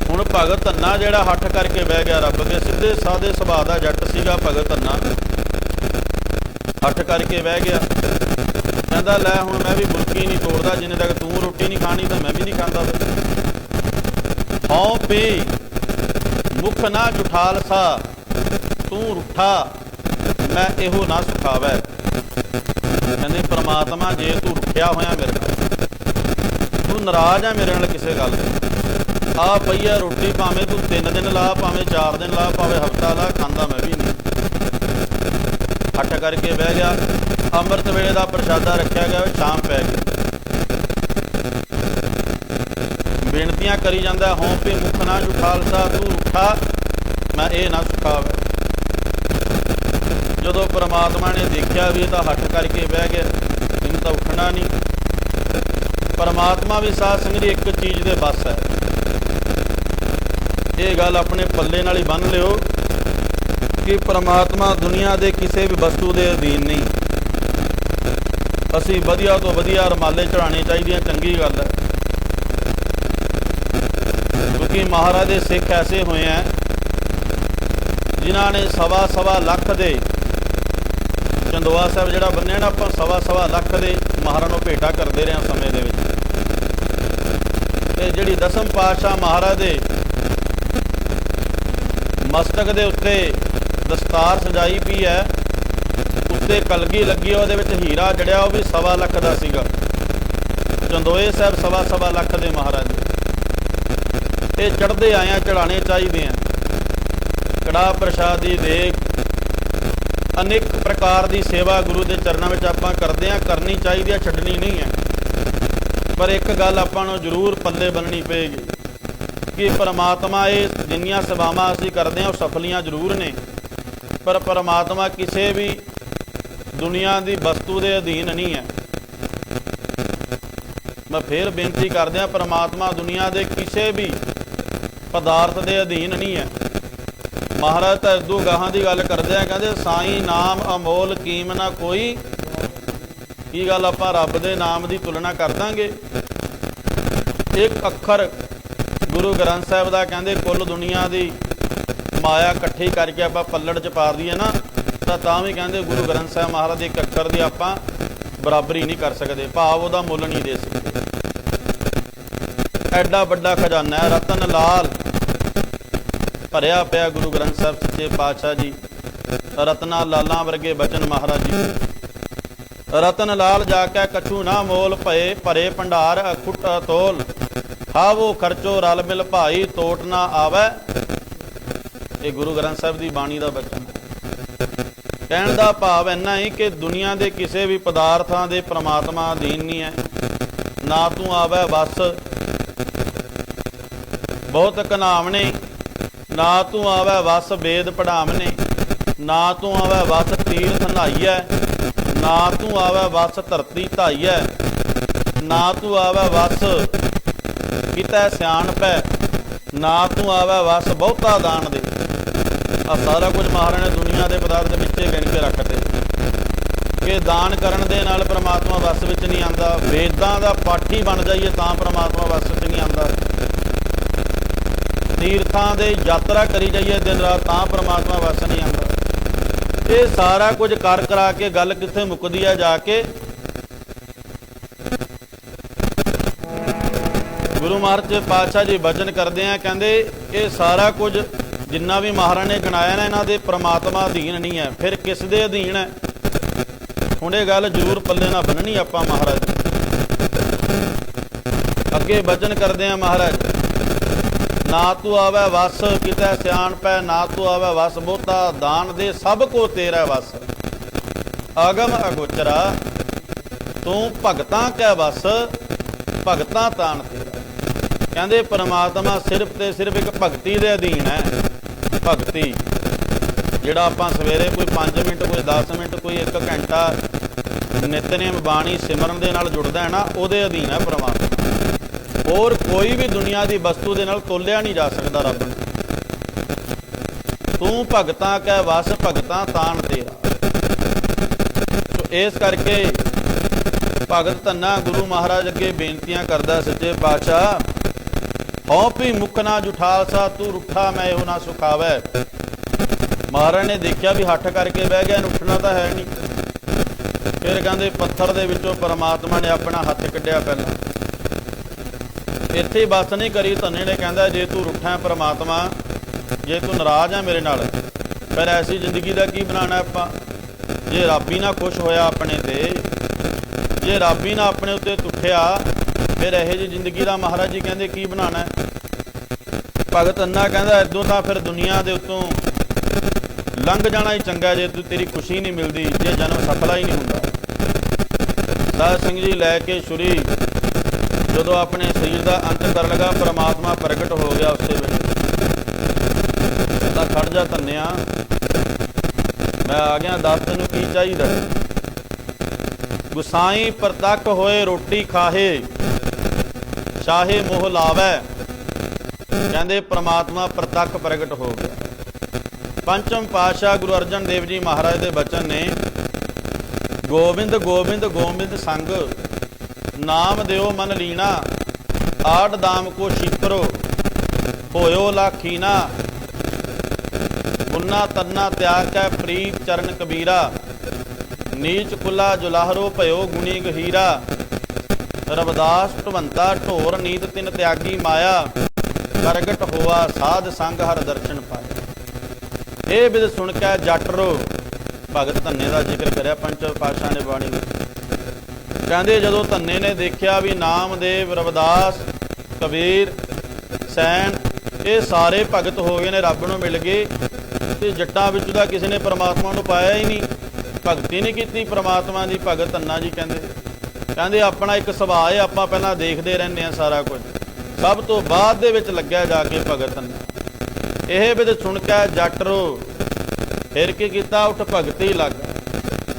हुण भगत धन्ना जिहड़ा हठ करके बह गया रब के, सीधे सादे सुभाਅ दा जट सीगा भगत धन्ना, हठ करके बह गया। कहंदा लै हुण मैं भी बुरकी नहीं तोड़दा, जिन्ने तक तू रोटी नहीं खानी तो मैं भी नहीं खाता। हौं पी मुख ना जुठालसा, तू रुठा मैं इहो ना सुखावै। कहते परमात्मा जे तू रुठिया होया मेरे नाल, तू नाराज है मेरे नाल किसी गल आ पई है रोटी, भावें तू 3 दिन ला, भावें 4 दिन ला, भावें हफ्ता ला, खांदा मैं भी नहीं। हट करके बह गया। अमृत वेले का प्रशादा रखा गया, शाम पै गई, बेनतियां करी जांदा, हों पे मुख ना जू खालसा तू रुठा मैं ये ना सुखावे। जो परमात्मा ने देखा भी तो हट करके बह गया, इन्हें तो उठना नहीं। परमात्मा भी साध संगत जी एक चीज़ के बस है, ये गल अपने पल्ले नाल ही बन लियो कि परमात्मा दुनिया के किसी भी वस्तु के अधीन नहीं। असी वधिया तो वधिया रमाले चढ़ाने चाहिए, चंगी गल है, क्योंकि महाराज के सिख ऐसे हुए हैं जिन्होंने सवा लख दे चंदोआ साहब जोड़ा बनिया ना, आप सवा लख दे महाराज को भेटा करते रहे समय दे विच। जी दसम पातशाह महाराज दे मस्तक दे उत्ते दस्तार सजाई पई है, उत्ते कलगी लगी, वो हीरा जड़िया वो भी 1.25 लाख का सीगा। चंदोए साहब सवा लाख दे महाराज ये चढ़ते आए हैं, चढ़ाने चाहिए हैं। कड़ा प्रसादी देग अनेक प्रकार की सेवा गुरु के चरणों में आप करते हैं, करनी चाहिए, छड्डनी नहीं है। पर एक गल आपां नूं जरूर पल्ले बननी पेगी कि परमात्मा ये जिन्नियां सेवावां असीं करते हैं वो सफलियां जरूर ने, पर परमात्मा किसी भी दुनिया की वस्तु के अधीन नहीं है। मैं फिर बेनती करदे हां, परमात्मा दुनिया के किसी भी पदार्थ के अधीन नहीं है। महाराज तो इदू गाहां की गल करते हैं, कहते साईं नाम अमोल कीम ना कोई, की गल आपां रब दे नाम की तुलना कर देंगे। एक अखर गुरु ग्रंथ साहिब का कहते कुल दुनिया की माया इकट्ठी करके आपां पल्लड़ च पा दईए ना, तो भी कहते गुरु ग्रंथ साहिब महाराज एक अखर की आपां बराबरी नहीं कर सकते, भाव वह मुल नहीं दे सकते। एडा वड्डा खजाना है, रतन लाल भरिया पिया गुरु ग्रंथ साहिब सच्चे पातशाह जी, रतना लालां वर्गे बचन महाराज जी। रतन लाल जाके कछू ना मोल भये, भरे भंडार अखुट अतोल, खावो खर्चो रल मिल भाई तोट ना आवे। ये गुरु ग्रंथ साहिब की बाणी का बचन। कहण दा भाव इन्ना ही कि दुनिया के किसी भी पदार्थां दे परमात्मा अधीन नहीं है, ना तू आवे बस बहुत घनावने, ना तू आवे वस वेद पढ़ावने, ना तू आवे वस तीर्थ नहाइए, ना तू आवे वस धरती धाइए, ना तू आवे वस किते सियाणप है, ना तू आवे वस बहुता दान दे। आ सारा कुछ महाराज ने दुनिया के पदार्थ विच गिण के रखते कि दान करन दे नाल परमात्मा वस विच नहीं आंदा। वेदां दा पाठी बन जाइए तां परमात्मा वस विच नहीं आंदा। तीर्थां दे यात्रा करी जाइए दिन रात तां परमात्मा वस नहीं आंदा। ये सारा कुछ कर करा के गल कित्थे मुकदी है जाके गुरु महाराज पातशाह जी बचन करते हैं, कहते ये सारा कुछ जिन्ना भी महाराज ने गिनाया ना, इन्हों के परमात्मा अधीन नहीं है, फिर किस दे अधीन है? हुण ये गल जरूर पल्ले ना बन्ननी आपां महाराज। अगे बचन करते हैं महाराज, ना तू आवे वस किते सियाण पै, ना तू आवे वस बहुता दान दे, सब को तेरा वस। आगम अगोचरा तू भगतां कै वस, भगतां तान तेरा। कहते परमात्मा सिर्फ ते सिर्फ एक भगती दे अधीन है। भगती जिहड़ा आपां सवेरे कोई 5 मिनट, कोई 10 मिनट, कोई 1 घंटा नितनेम बाणी सिमरन दे नाल जुड़दा है ना, उहदे अधीन है परमात्मा। और कोई भी दुनिया की वस्तु दे नाल तोलिया नहीं जा सकता रब नूं। तू भगतां कै वस, भगतां तान तेरा। तो इस करके भगत धन्ना गुरु महाराज अगे बेनतियां करदा, सच्चे पातशाह हौ भी मुख ना जुठालसा, तू रुठा मैं इहो ना सुखावै। महाराज ने देखा भी हठ करके बह गया, उठना तो है नहीं। फिर कहते पत्थर दे विचों परमात्मा ने अपना हथ कढ़िया। पहला इत्थे बस नहीं करी, धन्ने ने कहता जे तू रुठा है परमात्मा, जे तू नाराज़ है मेरे नाल, फिर ऐसी जिंदगी का की बनाना आपां? जे रब ही ना खुश होया अपने ते, जे रब ही ना अपने उत्ते तुठिया, फिर यह जी जिंदगी का महाराज जी कहते की बनाना है? भगत अन्ना कहता इदों तो फिर दुनिया के उत्तों लंघ जाना ही चंगा, जे तू तेरी खुशी नहीं मिलती, जे जन्म सफला ही नहीं होंदा। साध संगत जी लैके छुरी जो अपने शरीर का अंत कर लगा, परमात्मा प्रगट हो गया उस वेले। खड़ जा धन्निया, मैं आ गया, दस तैनूं की चाहिए? गुसाई प्रतख होए रोटी खाहे, शाहे मोह लावै। कहते परमात्मा प्रतख प्रगट हो गया। पंचम पातशाह गुरु अर्जन देव जी महाराज के बचन ने, गोबिंद गोबिंद गोबिंद संग, नाम देओ मन लीना, आठ दाम को शिपरो, होयो लाखीना। गुन्ना तन्ना त्याग कै प्रीत चरण कबीरा, नीच कुला जुलाहरो भयो गुणी गहीरा। रविदास ढवंता ढोर नीत तिन त्यागी माया, प्रगट होआ साध संग हर दर्शन पाया। ये बिद सुन के जटरो, भगत धन्ने का जिक्र कराया पंचम पातशाह ने बाणी। कहते जदों धन्ने ने देखा भी नामदेव, रविदास, कबीर, सैन, ये सारे भगत हो गए ने, रब नूं मिल गए, तो जट्टां विच तां किसी ने परमात्मा नूं पाया ही नहीं, भगती नहीं की परमात्मा की। भगत धन्ना जी कहते अपना एक सुभाअ है, आपां पहलां देखते रहने हैं सारा कुछ, सब तो बाद दे विच लग्या जाके भगत धन्ना। यह विद सुन के जटरो, फिर की कीता, उठ भगती लग।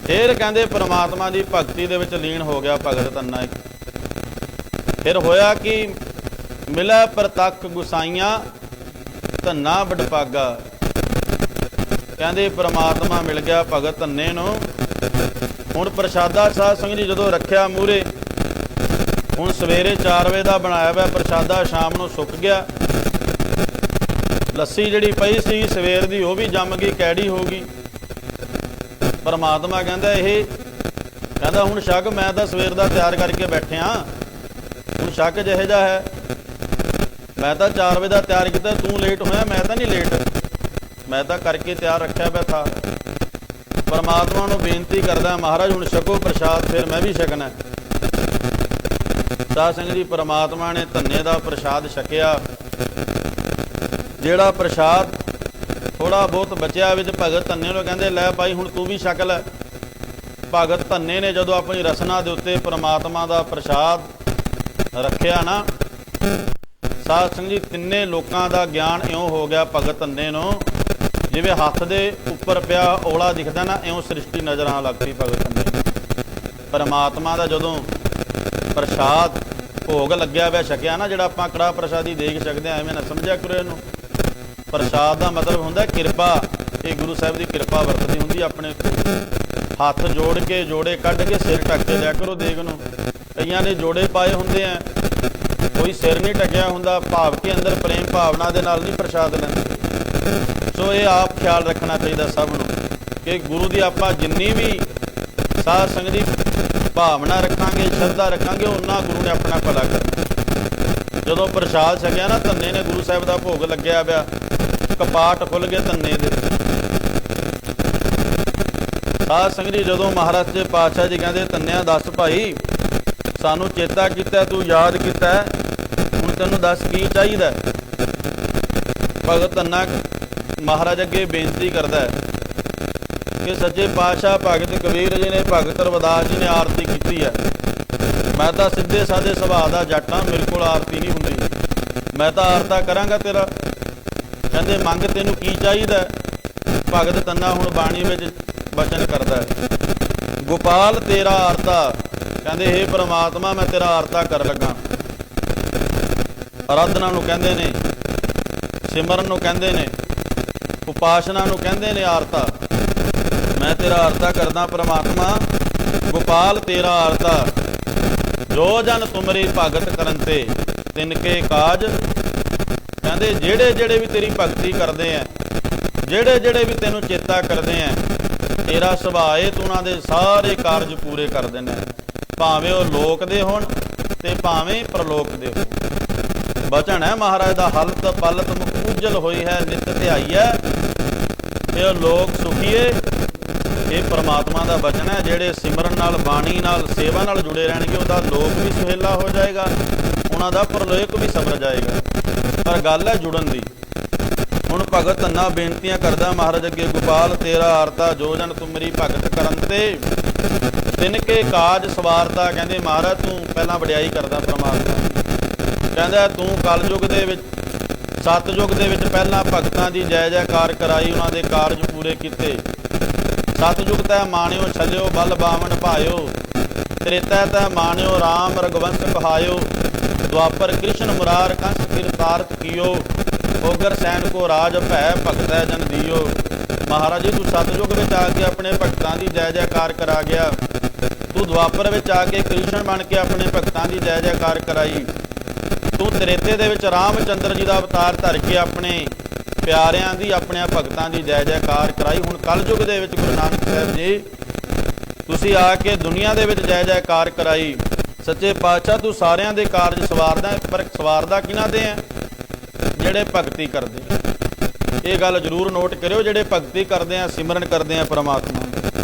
फिर कहते परमात्मा की भगती दे विच लीन हो गया भगत धन्ना। फिर होया कि मिलै प्रतख गुसाइयां, धन्ना बडभागा। कहते परमात्मा मिल गया भगत धन्ने नूं। हुण प्रशादा साध संगत जी जदों रखिया मूहरे, हुण सवेरे 4 वजे का बनाया हुआ प्रशादा, शाम नूं सुक गया। लस्सी जिहड़ी पई सी सवेर दी, वो भी जम गई, कैड़ी हो गई। परमात्मा कहता कहता हुण छक, मैं तो सवेर का तैयार करके बैठिया, हुण छक जिहो जिहा है, मैं तो 4 वजे का तैयार किया, तू लेट होया, मैं तो नहीं लेट, मैं तो करके तैयार रखा हुआ था। परमात्मा नूं बेनती करदा, महाराज हुण छको प्रसाद, फिर मैं भी छकना। साध संगत जी परमात्मा ने धन्ने का प्रसाद छकिया। जिहड़ा प्रसाद थोड़ा बहुत बचिया विच भगत धन्ने नूं कहंदे लै भाई हुण तू भी छक लै। भगत धन्ने ने जदों अपनी रसना दे उत्ते परमात्मा का प्रसाद रखिया ना, साध संगत जी तिन्ने लोकां दा ज्ञान इउं हो गया भगत धन्ने नूं, जिवें हत्थ दे उपर पिया ओला दिखदा ना, इउं सृष्टि नज़र आउण लग पई भगत धन्ने। परमात्मा का जदों प्रसाद भोग लग्या हुआ छकिया ना, जिहड़ा आपां कड़ाह प्रसादी देख सकते हैं, एवें ना समझिया करो इहनूं। प्रसाद का मतलब हुंदा किरपा, ये गुरु साहिब की किरपा वरतदी हुंदी अपने हथ जोड़ के, जोड़े कढ़ के सिर ढक के लिया करो देग नूं। कईयां ने जोड़े पाए हुंदे हैं, कोई सिर नहीं ढकिया हुंदा, भाव के अंदर प्रेम भावना दे नाल नहीं प्रसाद लैंदे। सो ये आप ख्याल रखना चाहिए सब नूं कि गुरु की आपां जिन्नी भी साध संगत दी भावना रखांगे, श्रद्धा रखांगे, उन्ना गुरु ने अपना भला करना। ਜਦੋਂ ਪ੍ਰਸ਼ਾਦ ਛਕਿਆ ਨਾ, ਧੰਨੇ ਨੇ ਗੁਰੂ ਸਾਹਿਬ ਦਾ ਭੋਗ ਲੱਗਿਆ ਪਿਆ, ਕਪਾਟ ਖੁੱਲ ਗਏ ਧੰਨੇ ਦੇ। ਸਾਧ ਸੰਗਤ ਜੀ, ਜਦੋਂ ਮਹਾਰਾਜ ਸੱਚੇ ਪਾਤਸ਼ਾਹ ਜੀ ਕਹਿੰਦੇ ਧੰਨਿਆ ਦੱਸ ਭਾਈ, ਸਾਨੂੰ ਚੇਤਾ ਕੀਤਾ, ਤੂੰ ਯਾਦ ਕੀਤਾ, ਹੁਣ ਤੈਨੂੰ ਦੱਸ ਕੀ ਚਾਹੀਦਾ। ਭਗਤ ਧੰਨਾ ਮਹਾਰਾਜ ਅੱਗੇ ਬੇਨਤੀ ਕਰਦਾ ਹੈ ਕਿ ਸੱਚੇ ਪਾਤਸ਼ਾਹ ਭਗਤ ਕਬੀਰ ਜੀ ਨੇ, ਭਗਤ ਰਵਿਦਾਸ ਜੀ ਨੇ ਆਰਤੀ ਕੀਤੀ ਹੈ। ਮੈਂ ਤਾਂ ਸਿੱਧੇ ਸਾਦੇ ਸੁਭਾਅ ਦਾ ਜੱਟ ਹਾਂ, ਮੇਰੇ ਕੋਲ ਆਰਤੀ ਨਹੀਂ ਹੁੰਦੀ, ਮੈਂ ਤਾਂ ਆਰਤਾ ਕਰਾਂਗਾ ਤੇਰਾ। ਕਹਿੰਦੇ ਮੰਗ ਤੈਨੂੰ ਕੀ ਚਾਹੀਦਾ। ਭਗਤ ਧੰਨਾ ਹੁਣ ਬਾਣੀ ਵਿੱਚ ਬਚਨ ਕਰਦਾ ਹੈ, ਗੋਪਾਲ ਤੇਰਾ ਆਰਤਾ। ਕਹਿੰਦੇ ਹੇ ਪ੍ਰਮਾਤਮਾ, ਮੈਂ ਤੇਰਾ ਆਰਤਾ ਕਰ ਲੱਗਾ। ਆਰਾਧਨਾ ਨੂੰ ਕਹਿੰਦੇ ਨੇ, ਸਿਮਰਨ ਨੂੰ ਕਹਿੰਦੇ ਨੇ, ਉਪਾਸਨਾ ਨੂੰ ਕਹਿੰਦੇ ਨੇ ਆਰਤਾ। ਮੈਂ ਤੇਰਾ ਆਰਤਾ ਕਰਦਾ ਪ੍ਰਮਾਤਮਾ, ਗੋਪਾਲ ਤੇਰਾ ਆਰਤਾ। ਜੋ ਜਨ ਤੁਮਰੀ ਭਗਤ ਕਰਨ ਤੇ ਤਿਨ ਕੇ ਕਾਜ। ਕਹਿੰਦੇ ਜਿਹੜੇ ਜਿਹੜੇ ਵੀ ਤੇਰੀ ਭਗਤੀ ਕਰਦੇ ਆ, ਜਿਹੜੇ ਜਿਹੜੇ ਵੀ ਤੈਨੂੰ ਚੇਤਾ ਕਰਦੇ ਆ, ਤੇਰਾ ਸੁਭਾਅ ਏ ਤੂੰ ਉਹਨਾਂ ਦੇ ਸਾਰੇ ਕਾਰਜ ਪੂਰੇ ਕਰ ਦਿੰਦਾ, ਭਾਵੇਂ ਉਹ ਲੋਕ ਦੇ ਹੋਣ ਤੇ ਭਾਵੇਂ ਪ੍ਰਲੋਕ ਦੇ ਹੋਣ। ਬਚਨ ਹੈ ਮਹਾਰਾਜ ਦਾ, ਹਲਤ ਪਲਤ ਮੁਖ ਉਜਲ ਹੋਈ ਹੈ ਨਿਤ ਧਿਆਈ ਹੈ, ਇਹ ਲੋਕ ਸੁਖੀਏ। ਇਹ ਪਰਮਾਤਮਾ ਦਾ ਬਚਨ ਹੈ। ਜਿਹੜੇ ਸਿਮਰਨ ਨਾਲ, ਬਾਣੀ ਨਾਲ, ਸੇਵਾ ਨਾਲ ਜੁੜੇ ਰਹਿਣਗੇ, ਉਹਦਾ ਲੋਕ ਵੀ ਸੁਹੇਲਾ ਹੋ ਜਾਏਗਾ, ਉਹਨਾਂ ਦਾ ਪ੍ਰਲੋਕ ਵੀ ਸਵਰ ਜਾਏਗਾ। ਪਰ ਗੱਲ ਹੈ ਜੁੜਨ ਦੀ। ਹੁਣ ਭਗਤ ਧੰਨਾ ਬੇਨਤੀਆਂ ਕਰਦਾ ਮਹਾਰਾਜ ਅੱਗੇ, ਗੋਪਾਲ ਤੇਰਾ ਆਰਤਾ, ਜੋ ਜਨ ਤੁਮਰੀ ਭਗਤ ਕਰਨ ਤੇ ਤਿਨ ਕੇ ਕਾਜ ਸਵਾਰਤਾ। ਕਹਿੰਦੇ ਮਹਾਰਾਜ ਤੂੰ ਪਹਿਲਾਂ ਵਡਿਆਈ ਕਰਦਾ ਪਰਮਾਤਮਾ। ਕਹਿੰਦਾ ਤੂੰ ਕਲਯੁਗ ਦੇ ਵਿੱਚ, ਸਤਯੁਗ ਦੇ ਵਿੱਚ ਪਹਿਲਾਂ ਭਗਤਾਂ ਦੀ ਜੈ ਜੈਕਾਰ ਕਰਾਈ, ਉਹਨਾਂ ਦੇ ਕਾਰਜ ਪੂਰੇ ਕੀਤੇ। ਸਤਯੁਗ ਤੈ ਮਾਣਿਓ ਛਲਿਓ ਬਲ ਬਾਵਨ ਭਾਇਓ, ਤ੍ਰੇਤੈ ਤੈ ਮਾਣਿਓ ਰਾਮ ਰਘੁਵੰਸ਼ ਕਹਾਇਓ, ਦੁਆਪਰ ਕ੍ਰਿਸ਼ਨ ਮੁਰਾਰ ਕੰਸ ਕਿਰਤਾਰਥ ਕੀਓ, ਓਗਰ ਸੈਨ ਕੋ ਰਾਜ ਭੈ ਭਗਤੈ ਜਨ ਦੀਓ। ਮਹਾਰਾਜ ਜੀ, ਤੂੰ ਸਤਯੁਗ ਵਿੱਚ ਆ ਕੇ ਆਪਣੇ ਭਗਤਾਂ ਦੀ ਜੈ ਜੈਕਾਰ ਕਰਾ ਗਿਆ, ਤੂੰ ਦੁਆਪਰ ਵਿੱਚ ਆ ਕੇ ਕ੍ਰਿਸ਼ਨ ਬਣ ਕੇ ਆਪਣੇ ਭਗਤਾਂ ਦੀ ਜੈ ਜੈਕਾਰ ਕਰਾਈ, ਤੂੰ ਤ੍ਰੇਤੇ ਦੇ ਵਿੱਚ ਰਾਮ ਚੰਦਰ ਜੀ ਦਾ ਅਵਤਾਰ ਧਰ ਕੇ ਆਪਣੇ ਪਿਆਰਿਆਂ ਦੀ, ਆਪਣੇ ਭਗਤਾਂ ਦੀ ਜੈ ਜੈਕਾਰ ਕਰਾਈ। ਹੁਣ ਕਲਯੁਗ ਦੇ ਵਿੱਚ ਗੁਰੂ ਨਾਨਕ ਸਾਹਿਬ ਜੀ ਤੁਸੀਂ ਆ ਕੇ ਦੁਨੀਆ ਦੇ ਵਿੱਚ ਜੈ ਜੈਕਾਰ ਕਰਾਈ। ਸੱਚੇ ਪਾਤਸ਼ਾਹ ਤੂੰ ਸਾਰਿਆਂ ਦੇ ਕਾਰਜ ਸਵਾਰਦਾ, ਪਰ ਸਵਾਰਦਾ ਕਿਹਨਾਂ ਦੇ ਆ? ਜਿਹੜੇ ਭਗਤੀ ਕਰਦੇ। ਇਹ ਗੱਲ ਜ਼ਰੂਰ ਨੋਟ ਕਰਿਓ, ਜਿਹੜੇ ਭਗਤੀ ਕਰਦੇ ਆ, ਸਿਮਰਨ ਕਰਦੇ ਆ ਪਰਮਾਤਮਾ।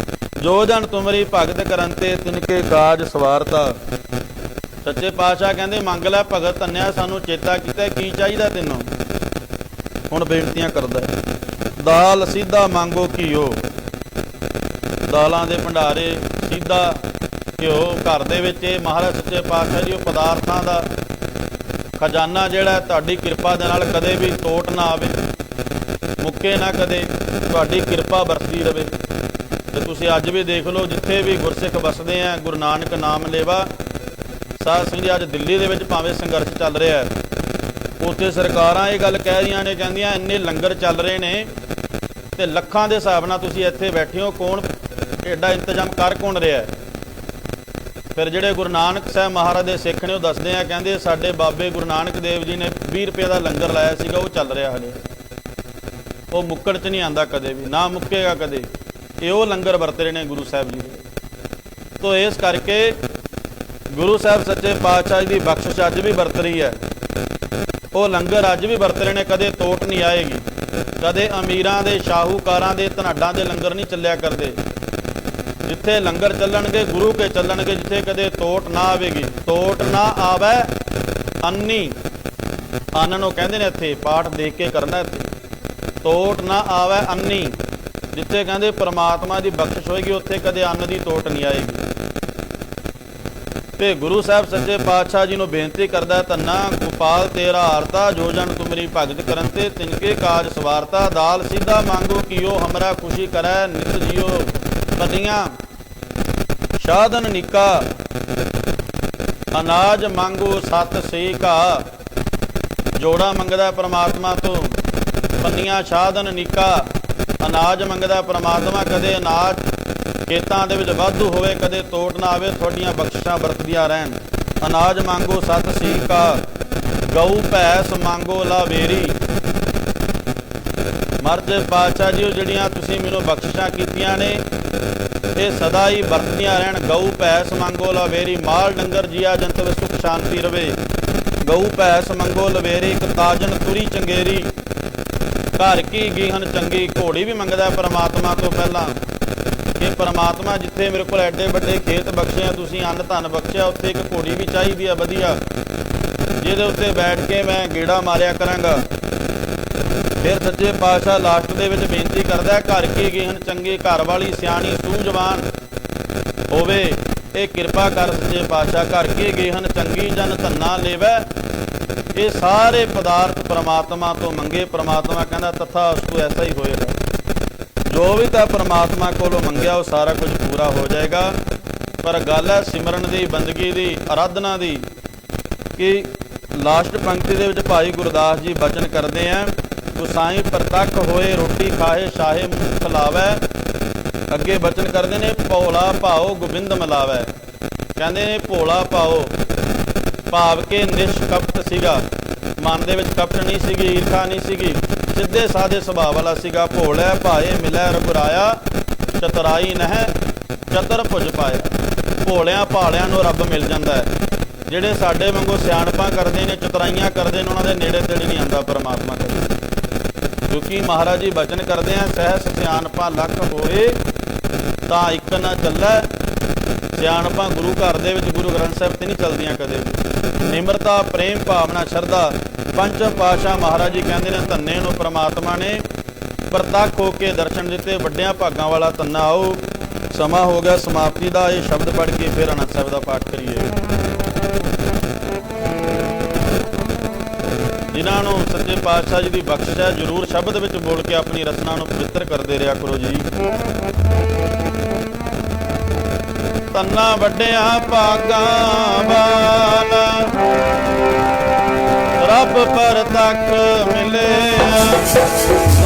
ਜੋ ਜਨ ਤੁਮਰੀ ਭਗਤ ਕਰਨ ਤੇ ਤਿਨਕੇ ਕਾਜ ਸਵਾਰਤਾ। ਸੱਚੇ ਪਾਤਸ਼ਾਹ ਕਹਿੰਦੇ ਮੰਗ ਲੈ ਭਗਤ ਧੰਨਿਆ, ਸਾਨੂੰ ਚੇਤਾ ਕੀਤਾ, ਕੀ ਚਾਹੀਦਾ ਤੈਨੂੰ? ਹੁਣ ਬੇਨਤੀਆਂ ਕਰਦਾ, ਦਾਲ ਸਿੱਧਾ ਮੰਗੋ ਘਿਓ। ਦਾਲਾਂ ਦੇ ਭੰਡਾਰੇ, ਸਿੱਧਾ ਘਿਓ ਘਰ ਦੇ ਵਿੱਚ। ਇਹ ਮਹਾਰਾਜ ਸੱਚੇ ਪਾਤਸ਼ਾਹ ਜੀ ਉਹ ਪਦਾਰਥਾਂ ਦਾ ਖਜ਼ਾਨਾ ਜਿਹੜਾ ਤੁਹਾਡੀ ਕਿਰਪਾ ਦੇ ਨਾਲ ਕਦੇ ਵੀ ਟੋਟ ਨਾ ਆਵੇ, ਮੁੱਕੇ ਨਾ ਕਦੇ, ਤੁਹਾਡੀ ਕਿਰਪਾ ਵਰਸਦੀ ਰਹੇ। ਤੇ ਤੁਸੀਂ ਅੱਜ ਵੀ ਦੇਖ ਲਓ, ਜਿੱਥੇ ਵੀ ਗੁਰਸਿੱਖ ਵਸਦੇ ਆ, ਗੁਰੂ ਨਾਨਕ ਨਾਮ ਲੇਵਾ। ਸਾਧ ਸੰਗਤ ਜੀ, ਅੱਜ ਦਿੱਲੀ ਦੇ ਵਿੱਚ ਭਾਵੇਂ ਸੰਘਰਸ਼ ਚੱਲ ਰਿਹਾ ਹੈ, ਉੱਥੇ ਸਰਕਾਰਾਂ ਇਹ ਗੱਲ ਕਹਿ ਰਹੀਆਂ ਨੇ, ਕਹਿੰਦੀਆਂ ਇੰਨੇ ਲੰਗਰ ਚੱਲ ਰਹੇ ਨੇ ਤੇ ਲੱਖਾਂ ਦੇ ਹਿਸਾਬ ਨਾਲ ਤੁਸੀਂ ਇੱਥੇ ਬੈਠੇ ਹੋ, ਕੌਣ ਐਡਾ ਇੰਤਜ਼ਾਮ ਕਰ ਕੌਣ ਰਿਹਾ? ਫਿਰ ਜਿਹੜੇ ਗੁਰੂ ਨਾਨਕ ਸਾਹਿਬ ਮਹਾਰਾਜ ਦੇ ਸਿੱਖ ਨੇ ਉਹ ਦੱਸਦੇ ਆ, ਕਹਿੰਦੇ ਸਾਡੇ ਬਾਬੇ ਗੁਰੂ ਨਾਨਕ ਦੇਵ ਜੀ ਨੇ 20 ਰੁਪਏ ਦਾ ਲੰਗਰ ਲਾਇਆ ਸੀਗਾ, ਉਹ ਚੱਲ ਰਿਹਾ ਹਲੇ, ਉਹ ਮੁੱਕੜ 'ਚ ਨਹੀਂ ਆਉਂਦਾ ਕਦੇ ਵੀ, ਨਾ ਮੁੱਕੇਗਾ ਕਦੇ। ਇਹ ਉਹ ਲੰਗਰ ਵਰਤ ਰਹੇ ਨੇ ਗੁਰੂ ਸਾਹਿਬ ਜੀ ਦੇ। ਤੋ ਇਸ ਕਰਕੇ ਗੁਰੂ ਸਾਹਿਬ ਸੱਚੇ ਪਾਤਸ਼ਾਹ ਜੀ ਦੀ ਬਖਸ਼ਿਸ਼ ਅੱਜ ਵੀ ਵਰਤ ਰਹੀ ਹੈ, ਉਹ ਲੰਗਰ ਅੱਜ ਵੀ ਵਰਤ ਰਹੇ ਨੇ, ਕਦੇ ਤੋਟ ਨਹੀਂ ਆਏਗੀ। ਕਦੇ ਅਮੀਰਾਂ ਦੇ, ਸ਼ਾਹੂਕਾਰਾਂ ਦੇ, ਧਨਾਡਾਂ ਦੇ ਲੰਗਰ ਨਹੀਂ ਚੱਲਿਆ ਕਰਦੇ। ਜਿੱਥੇ ਲੰਗਰ ਚੱਲਣਗੇ ਗੁਰੂ ਕੇ ਚੱਲਣਗੇ, ਜਿੱਥੇ ਕਦੇ ਤੋਟ ਨਾ ਆਵੇਗੀ। ਤੋਟ ਨਾ ਆਵੇ ਅੰਨੀ, ਅੰਨ ਨੂੰ ਕਹਿੰਦੇ ਨੇ ਇੱਥੇ ਪਾਠ ਦੇਖ ਕੇ ਕਰਨਾ। ਇੱਥੇ ਤੋਟ ਨਾ ਆਵੇ ਅੰਨੀ, ਜਿੱਥੇ ਕਹਿੰਦੇ ਪ੍ਰਮਾਤਮਾ ਦੀ ਬਖਸ਼ਿਸ਼ ਹੋਏਗੀ, ਉੱਥੇ ਕਦੇ ਅੰਨ ਦੀ ਤੋਟ ਨਹੀਂ ਆਏਗੀ। ਤੇ ਗੁਰੂ ਸਾਹਿਬ ਸੱਚੇ ਪਾਤਸ਼ਾਹ ਜੀ ਨੂੰ ਬੇਨਤੀ ਕਰਦਾ, ਧੰਨਾ ਗੋਪਾਲ ਤੇਰਾ ਆਰਤਾ, ਜੋ ਜਨ ਤੁਮਰੀ ਭਗਤ ਕਰਨ ਤੇ ਤਿਨਕੇ ਕਾਜ ਸਵਾਰਤਾ। ਦਾਲ ਸਿੱਧਾ ਮੰਗੋ ਕੀਓ, ਹਮਰਾ ਖੁਸ਼ੀ ਕਰੈ ਨਿਤ ਜੀਓ। ਪਤੀਆਂ ਸਾਧਨ ਨਿਕਾ, ਅਨਾਜ ਮੰਗੋ ਸਤ ਸੇਕਾ। ਜੋੜਾ ਮੰਗਦਾ ਪਰਮਾਤਮਾ ਤੋਂ, ਪੰਨੀਆਂ ਸਾਧਨ ਨਿਕਾ, ਅਨਾਜ ਮੰਗਦਾ ਪਰਮਾਤਮਾ। ਕਦੇ ਅਨਾਜ ਖੇਤਾਂ ਦੇ ਵਿੱਚ ਵਾਧੂ ਹੋਵੇ, ਕਦੇ ਤੋਟ ਨਾ ਆਵੇ, ਤੁਹਾਡੀਆਂ ਬਖਸ਼ਿਸ਼ਾਂ ਵਰਤਦੀਆਂ ਰਹਿਣ। ਅਨਾਜ ਮੰਗੋ ਸਤ ਸੀਕਾ, ਗਊ ਭੈਂਸ ਮੰਗੋ ਲਾਵੇਰੀ। ਮਰਦ ਪਾਤਸ਼ਾਹ ਜੀ ਜਿਹੜੀਆਂ ਤੁਸੀਂ ਮੈਨੂੰ ਬਖਸ਼ਿਸ਼ਾਂ ਕੀਤੀਆਂ ਨੇ, ਇਹ ਸਦਾ ਹੀ ਵਰਤਦੀਆਂ ਰਹਿਣ। ਗਊ ਭੈਂਸ ਮੰਗੋ ਲਾਵੇਰੀ, ਮਾਲ ਡੰਗਰ ਜੀਆ ਜੰਤੂ ਸੁਖ ਸ਼ਾਂਤੀ ਰਵੇ। ਗਊ ਭੈਸ ਮੰਗੋ ਲਵੇਰੀ, ਇੱਕ ਤਾਜਨ ਤੁਰੀ ਚੰਗੇਰੀ, ਘਰ ਕੀ ਗੀਹਨ ਚੰਗੀ। ਘੋੜੀ ਵੀ ਮੰਗਦਾ ਪਰਮਾਤਮਾ ਤੋਂ ਪਹਿਲਾਂ ਕਿ ਪਰਮਾਤਮਾ ਜਿੱਥੇ ਮੇਰੇ ਕੋਲ ਐਡੇ ਵੱਡੇ ਖੇਤ ਬਖਸ਼ਿਆ, ਤੁਸੀਂ ਅੰਨ ਧਨ ਬਖਸ਼ਿਆ, ਉੱਥੇ ਇੱਕ ਘੋੜੀ ਵੀ ਚਾਹੀਦੀ ਆ ਵਧੀਆ, ਜਿਹਦੇ ਉੱਤੇ ਬੈਠ ਕੇ ਮੈਂ ਗੇੜਾ ਮਾਰਿਆ ਕਰਾਂਗਾ। ਫਿਰ ਸੱਚੇ ਪਾਤਸ਼ਾਹ ਲਾਸਟ ਦੇ ਵਿੱਚ ਬੇਨਤੀ ਕਰਦਾ, ਘਰ ਕੀ ਗੀਹਨ ਚੰਗੀ, ਘਰ ਵਾਲੀ ਸਿਆਣੀ ਸੂਝਵਾਨ ਹੋਵੇ, ਇਹ ਕਿਰਪਾ ਕਰ ਸੱਚੇ ਪਾਤਸ਼ਾਹ। ਘਰ ਕੀ ਗੀਹਨ ਚੰਗੀ, ਜਨ ਧੰਨਾ ਲੇਵੈ। ਇਹ ਸਾਰੇ ਪਦਾਰਥ ਪ੍ਰਮਾਤਮਾ ਤੋਂ ਮੰਗੇ। ਪ੍ਰਮਾਤਮਾ ਕਹਿੰਦਾ ਤਥਾ ਉਸਕੋ ਐਸਾ ਹੀ ਹੋਏਗਾ। ਜੋ ਵੀ ਤਾਂ ਪ੍ਰਮਾਤਮਾ ਕੋਲੋਂ ਮੰਗਿਆ ਉਹ ਸਾਰਾ ਕੁਝ ਪੂਰਾ ਹੋ ਜਾਏਗਾ। ਪਰ ਗੱਲ ਹੈ ਸਿਮਰਨ ਦੀ, ਬੰਦਗੀ ਦੀ, ਅਰਾਧਨਾ ਦੀ, ਕਿ ਲਾਸਟ ਪੰਕਤੀ ਦੇ ਵਿੱਚ ਭਾਈ ਗੁਰਦਾਸ ਜੀ ਬਚਨ ਕਰਦੇ ਆ, ਗੁਸਾਈ ਪ੍ਰਤੱਖ ਹੋਏ ਰੋਟੀ ਖਾਏ, ਸ਼ਾਹੇ ਮੂੰਹ ਖਲਾਵੈ। ਅੱਗੇ ਬਚਨ ਕਰਦੇ ਨੇ, ਭੋਲਾ ਭਾਓ ਗੋਬਿੰਦ ਮਿਲਾਵੈ। ਕਹਿੰਦੇ ਨੇ ਭੋਲਾ ਭਾਓ ਭਾਵ ਕੇ ਨਿਸ਼ਕਪਟ ਸੀਗਾ, ਮਨ ਦੇ ਵਿੱਚ ਕਪਟ ਨਹੀਂ ਸੀਗੀ, ਈਰਖਾ ਨਹੀਂ ਸੀਗੀ, ਸਿੱਧੇ ਸਾਦੇ ਸੁਭਾਅ ਵਾਲਾ ਸੀਗਾ। ਭੋਲੇ ਭਾਏ ਮਿਲੈ ਰਘੁਰਾਇਆ, ਚਤੁਰਾਈ ਨਹਿ ਚਤੁਰ ਭੁਜ ਪਾਇਆ। ਭੋਲਿਆਂ ਭਾਲਿਆਂ ਨੂੰ ਰੱਬ ਮਿਲ ਜਾਂਦਾ ਹੈ। ਜਿਹੜੇ ਸਾਡੇ ਵਾਂਗੂ ਸਿਆਣਪਾਂ ਕਰਦੇ ਨੇ, ਚਤੁਰਾਈਆਂ ਕਰਦੇ ਨੇ, ਉਹਨਾਂ ਦੇ ਨੇੜੇ ਤੇੜੇ ਨਹੀਂ ਆਉਂਦਾ ਪਰਮਾਤਮਾ ਕਦੇ। ਕਿਉਂਕਿ ਮਹਾਰਾਜ ਜੀ ਬਚਨ ਕਰਦੇ ਆ, ਸਹਿਸ ਸਿਆਣਪਾਂ ਲੱਖ ਹੋਏ ਤਾਂ ਇੱਕ ਨਾ ਚੱਲੈ। ਸਿਆਣਪਾਂ ਗੁਰੂ ਘਰ ਦੇ ਵਿੱਚ ਗੁਰੂ ਗ੍ਰੰਥ ਸਾਹਿਬ ਤੇ ਨਹੀਂ ਚੱਲਦੀਆਂ ਕਦੇ ਵੀ। ਨਿਮਰਤਾ, ਪ੍ਰੇਮ ਭਾਵਨਾ, ਸ਼ਰਧਾ, ਪੰਚਮ ਪਾਤਸ਼ਾਹ ਮਹਾਰਾਜ ਜੀ ਕਹਿੰਦੇ ਨੇ ਧੰਨੇ ਨੂੰ ਪ੍ਰਮਾਤਮਾ ਨੇ ਪ੍ਰਤੱਖ ਹੋ ਕੇ ਦਰਸ਼ਨ ਦਿੱਤੇ। ਵੱਡਿਆਂ ਭਾਗਾਂ ਵਾਲਾ ਧੰਨਾ। ਆਓ ਸਮਾਂ ਹੋ ਗਿਆ ਸਮਾਪਤੀ ਦਾ। ਇਹ ਸ਼ਬਦ ਪੜ੍ਹ ਕੇ ਫਿਰ ਆਨੰਦ ਸਾਹਿਬ ਦਾ ਪਾਠ ਕਰੀਏ। ਜਿਨ੍ਹਾਂ ਨੂੰ ਸੱਚੇ ਪਾਤਸ਼ਾਹ ਜੀ ਦੀ ਬਖਸ਼ਿਸ਼ ਹੈ, ਜ਼ਰੂਰ ਸ਼ਬਦ ਵਿੱਚ ਬੋਲ ਕੇ ਆਪਣੀ ਰਚਨਾ ਨੂੰ ਪਵਿੱਤਰ ਕਰਦੇ ਰਿਹਾ ਕਰੋ ਜੀ। ਧੰਨਾ ਵੱਡਿਆਂ ਭਾਗਾਂ ਵਾਲਾ, ਰੱਬ ਪ੍ਰਤੱਖ ਮਿਲਿਆ।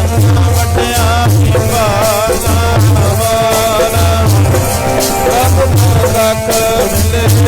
ਧੰਨਾ ਵੱਡਿਆਂ ਭਾਗਾਂ ਵਾਲਾ, ਰੱਬ ਪ੍ਰਤੱਖ ਮਿਲਿਆ।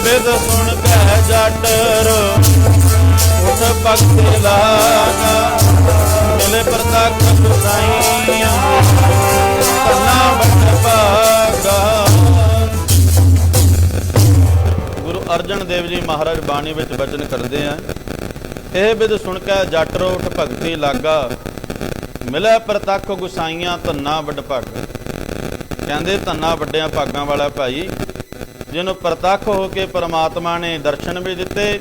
ਬਿਦ ਸੁਣ ਕੈ ਜੱਟ ਰੋ ਉਠ ਭਗਤ ਲਾਗਾ, ਮਿਲੇ ਪ੍ਰਤੱਖ ਗੁਸਾਈਆਂ ਧੰਨਾ ਵੱਡ ਭਾਗਾ। ਗੁਰੂ ਅਰਜਨ ਦੇਵ ਜੀ ਮਹਾਰਾਜ ਬਾਣੀ ਵਿੱਚ ਬਚਨ ਕਰਦੇ ਆ, ਇਹ ਬਿਦ ਸੁਣ ਕੈ ਜੱਟ ਰੋ ਉਠ ਭਗਤੀ ਲਾਗਾ, ਮਿਲੇ ਪ੍ਰਤੱਖ ਗੁਸਾਈਆਂ ਧੰਨਾ ਵੱਡ ਭਾਗਾ। ਕਹਿੰਦੇ ਧੰਨਾ ਵੱਡਿਆਂ ਭਾਗਾਂ ਵਾਲਾ ਭਾਈ, ਜਿਹਨੂੰ ਪ੍ਰਤੱਖ ਹੋ ਕੇ ਪਰਮਾਤਮਾ ਨੇ ਦਰਸ਼ਨ ਵੀ ਦਿੱਤੇ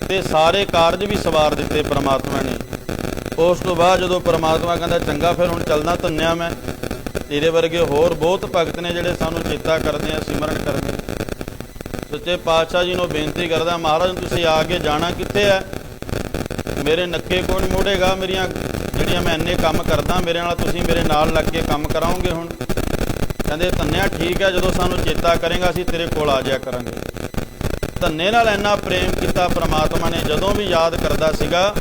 ਤੇ ਸਾਰੇ ਕਾਰਜ ਵੀ ਸਵਾਰ ਦਿੱਤੇ ਪਰਮਾਤਮਾ ਨੇ। ਉਸ ਤੋਂ ਬਾਅਦ ਜਦੋਂ ਪਰਮਾਤਮਾ ਕਹਿੰਦਾ ਚੰਗਾ ਫਿਰ ਹੁਣ ਚੱਲਦਾ ਧੰਨਿਆ ਮੈਂ, ਤੇਰੇ ਵਰਗੇ ਹੋਰ ਬਹੁਤ ਭਗਤ ਨੇ ਜਿਹੜੇ ਸਾਨੂੰ ਚੇਤਾ ਕਰਦੇ ਆ, ਸਿਮਰਨ ਕਰਦੇ ਆ। ਸੱਚੇ ਪਾਤਸ਼ਾਹ ਜੀ ਨੂੰ ਬੇਨਤੀ ਕਰਦਾ, ਮਹਾਰਾਜ ਤੁਸੀਂ ਆ ਕੇ ਜਾਣਾ ਕਿੱਥੇ ਹੈ? ਮੇਰੇ ਨੱਕੇ ਕੌਣ ਮੋੜੇਗਾ? ਮੇਰੀਆਂ ਜਿਹੜੀਆਂ ਮੈਂ ਇੰਨੇ ਕੰਮ ਕਰਦਾ, ਮੇਰੇ ਨਾਲ ਤੁਸੀਂ ਮੇਰੇ ਨਾਲ ਲੱਗ ਕੇ ਕੰਮ ਕਰਾਓਗੇ ਹੁਣ? ਕਹਿੰਦੇ ਧੰਨਿਆ ਠੀਕ ਹੈ, ਜਦੋਂ ਸਾਨੂੰ ਚੇਤਾ ਕਰੇਗਾ ਅਸੀਂ ਤੇਰੇ ਕੋਲ ਆ ਜਾਇਆ ਕਰਾਂਗੇ। ਧੰਨੇ ਨਾਲ ਇੰਨਾ ਪ੍ਰੇਮ ਕੀਤਾ ਪ੍ਰਮਾਤਮਾ ਨੇ, ਜਦੋਂ ਵੀ ਯਾਦ ਕਰਦਾ ਸੀਗਾ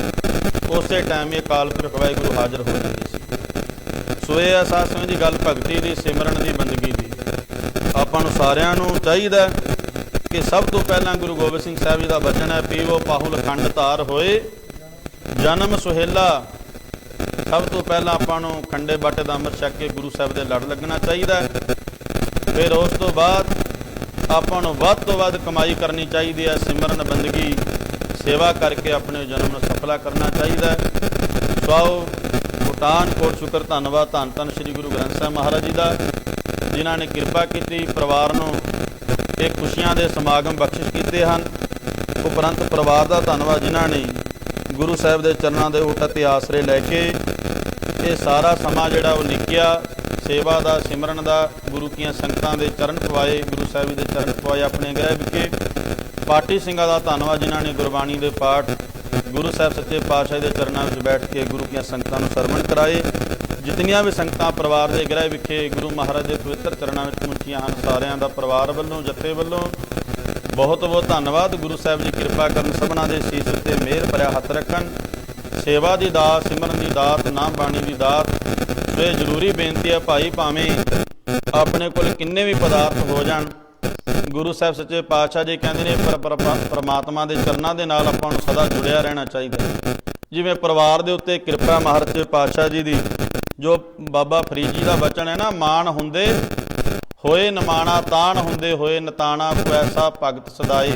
ਉਸੇ ਟਾਈਮ ਇਹ ਅਕਾਲ ਪੁਰਖ ਵਾਹਿਗੁਰੂ ਹਾਜ਼ਰ ਹੋ ਜਾਂਦੇ ਸੀ। ਸੋ ਇਹ ਅਹਿਸਾਸ ਦੀ ਗੱਲ ਭਗਤੀ ਦੀ, ਸਿਮਰਨ ਦੀ, ਬੰਦਗੀ ਦੀ। ਆਪਾਂ ਨੂੰ ਸਾਰਿਆਂ ਨੂੰ ਚਾਹੀਦਾ ਕਿ ਸਭ ਤੋਂ ਪਹਿਲਾਂ ਗੁਰੂ ਗੋਬਿੰਦ ਸਿੰਘ ਸਾਹਿਬ ਜੀ ਦਾ ਬਚਨ ਹੈ, ਪੀਵੋ ਪਾਹੁਲ ਖੰਡ ਧਾਰ ਹੋਏ ਜਨਮ ਸੁਹੇਲਾ। ਸਭ ਤੋਂ ਪਹਿਲਾਂ ਆਪਾਂ ਨੂੰ ਖੰਡੇ ਬਾਟੇ ਦਾ ਅੰਮ੍ਰਿਤ ਛਕ ਕੇ ਗੁਰੂ ਸਾਹਿਬ ਦੇ ਲੜ ਲੱਗਣਾ ਚਾਹੀਦਾ। ਫਿਰ ਉਸ ਤੋਂ ਬਾਅਦ ਆਪਾਂ ਨੂੰ ਵੱਧ ਤੋਂ ਵੱਧ ਕਮਾਈ ਕਰਨੀ ਚਾਹੀਦੀ ਹੈ, ਸਿਮਰਨ ਬੰਦਗੀ ਸੇਵਾ ਕਰਕੇ ਆਪਣੇ ਜਨਮ ਨੂੰ ਸਫਲਾ ਕਰਨਾ ਚਾਹੀਦਾ ਹੈ। ਸੋ ਭੂਟਾਨ ਕੋਟ ਸ਼ੁਕਰ ਧੰਨਵਾਦ ਧੰਨ ਧੰਨ ਸ੍ਰੀ ਗੁਰੂ ਗ੍ਰੰਥ ਸਾਹਿਬ ਮਹਾਰਾਜ ਜੀ ਦਾ, ਜਿਨ੍ਹਾਂ ਨੇ ਕਿਰਪਾ ਕੀਤੀ ਪਰਿਵਾਰ ਨੂੰ ਇਹ ਖੁਸ਼ੀਆਂ ਦੇ ਸਮਾਗਮ ਬਖਸ਼ਿਸ਼ ਕੀਤੇ ਹਨ। ਉਪਰੰਤ ਪਰਿਵਾਰ ਦਾ ਧੰਨਵਾਦ ਜਿਨ੍ਹਾਂ ਨੇ ਗੁਰੂ ਸਾਹਿਬ ਦੇ ਚਰਨਾਂ ਦੇ ਓਟ ਅਤੇ ਆਸਰੇ ਲੈ ਕੇ ਇਹ ਸਾਰਾ ਸਮਾਂ ਜਿਹੜਾ ਉਹ ਨਿੱਕਿਆ ਸੇਵਾ ਦਾ, ਸਿਮਰਨ ਦਾ, ਗੁਰੂ ਕੀਆਂ ਸੰਗਤਾਂ ਦੇ ਚਰਨ ਪਵਾਏ, ਗੁਰੂ ਸਾਹਿਬ ਜੀ ਦੇ ਚਰਨ ਪਵਾਏ ਆਪਣੇ ਗ੍ਰਹਿ ਵਿਖੇ। ਪਾਠੀ ਸਿੰਘਾਂ ਦਾ ਧੰਨਵਾਦ ਜਿਨ੍ਹਾਂ ਨੇ ਗੁਰਬਾਣੀ ਦੇ ਪਾਠ ਗੁਰੂ ਸਾਹਿਬ ਸੱਚੇ ਪਾਤਸ਼ਾਹ ਦੇ ਚਰਨਾਂ ਵਿੱਚ ਬੈਠ ਕੇ ਗੁਰੂ ਕੀਆਂ ਸੰਗਤਾਂ ਨੂੰ ਸਰਵਣ ਕਰਾਏ। ਜਿਤਨੀਆਂ ਵੀ ਸੰਗਤਾਂ ਪਰਿਵਾਰ ਦੇ ਗ੍ਰਹਿ ਵਿਖੇ ਗੁਰੂ ਮਹਾਰਾਜ ਦੇ ਪਵਿੱਤਰ ਚਰਨਾਂ ਵਿੱਚ ਪਹੁੰਚੀਆਂ ਹਨ, ਸਾਰਿਆਂ ਦਾ ਪਰਿਵਾਰ ਵੱਲੋਂ, ਜਥੇ ਵੱਲੋਂ ਬਹੁਤ ਬਹੁਤ ਧੰਨਵਾਦ। ਗੁਰੂ ਸਾਹਿਬ ਜੀ ਕਿਰਪਾ ਕਰਨ, ਸਭਨਾਂ ਦੇ ਸੀਸ ਉੱਤੇ ਮਿਹਰ ਭਰਿਆ ਹੱਥ ਰੱਖਣ। ਸੇਵਾ ਦੀ ਦਾਤ, ਸਿਮਰਨ ਦੀ ਦਾਤ, ਨਾਮ ਬਾਣੀ ਦੀ ਦਾਤ। ਸੋ ਇਹ ਜ਼ਰੂਰੀ ਬੇਨਤੀ ਹੈ ਭਾਈ, ਭਾਵੇਂ ਆਪਣੇ ਕੋਲ ਕਿੰਨੇ ਵੀ ਪਦਾਰਥ ਹੋ ਜਾਣ, ਗੁਰੂ ਸਾਹਿਬ ਸੱਚੇ ਪਾਤਸ਼ਾਹ ਜੀ ਕਹਿੰਦੇ ਨੇ ਪਰਮਾਤਮਾ ਦੇ ਚਰਨਾਂ ਦੇ ਨਾਲ ਆਪਾਂ ਨੂੰ ਸਦਾ ਜੁੜਿਆ ਰਹਿਣਾ ਚਾਹੀਦਾ। ਜਿਵੇਂ ਪਰਿਵਾਰ ਦੇ ਉੱਤੇ ਕਿਰਪਾ ਮਹਾਰਾਜ ਸੱਚੇ ਪਾਤਸ਼ਾਹ ਜੀ ਦੀ, ਜੋ ਬਾਬਾ ਫਰੀਦ ਜੀ ਦਾ ਬਚਨ ਹੈ ਨਾ, ਮਾਣ ਹੁੰਦੇ ਹੋਏ ਨਿਮਾਣਾ, ਤਾਣ ਹੁੰਦੇ ਹੋਏ ਨਤਾਣਾ, ਕੋਈ ਐਸਾ ਭਗਤ ਸਦਾਏ,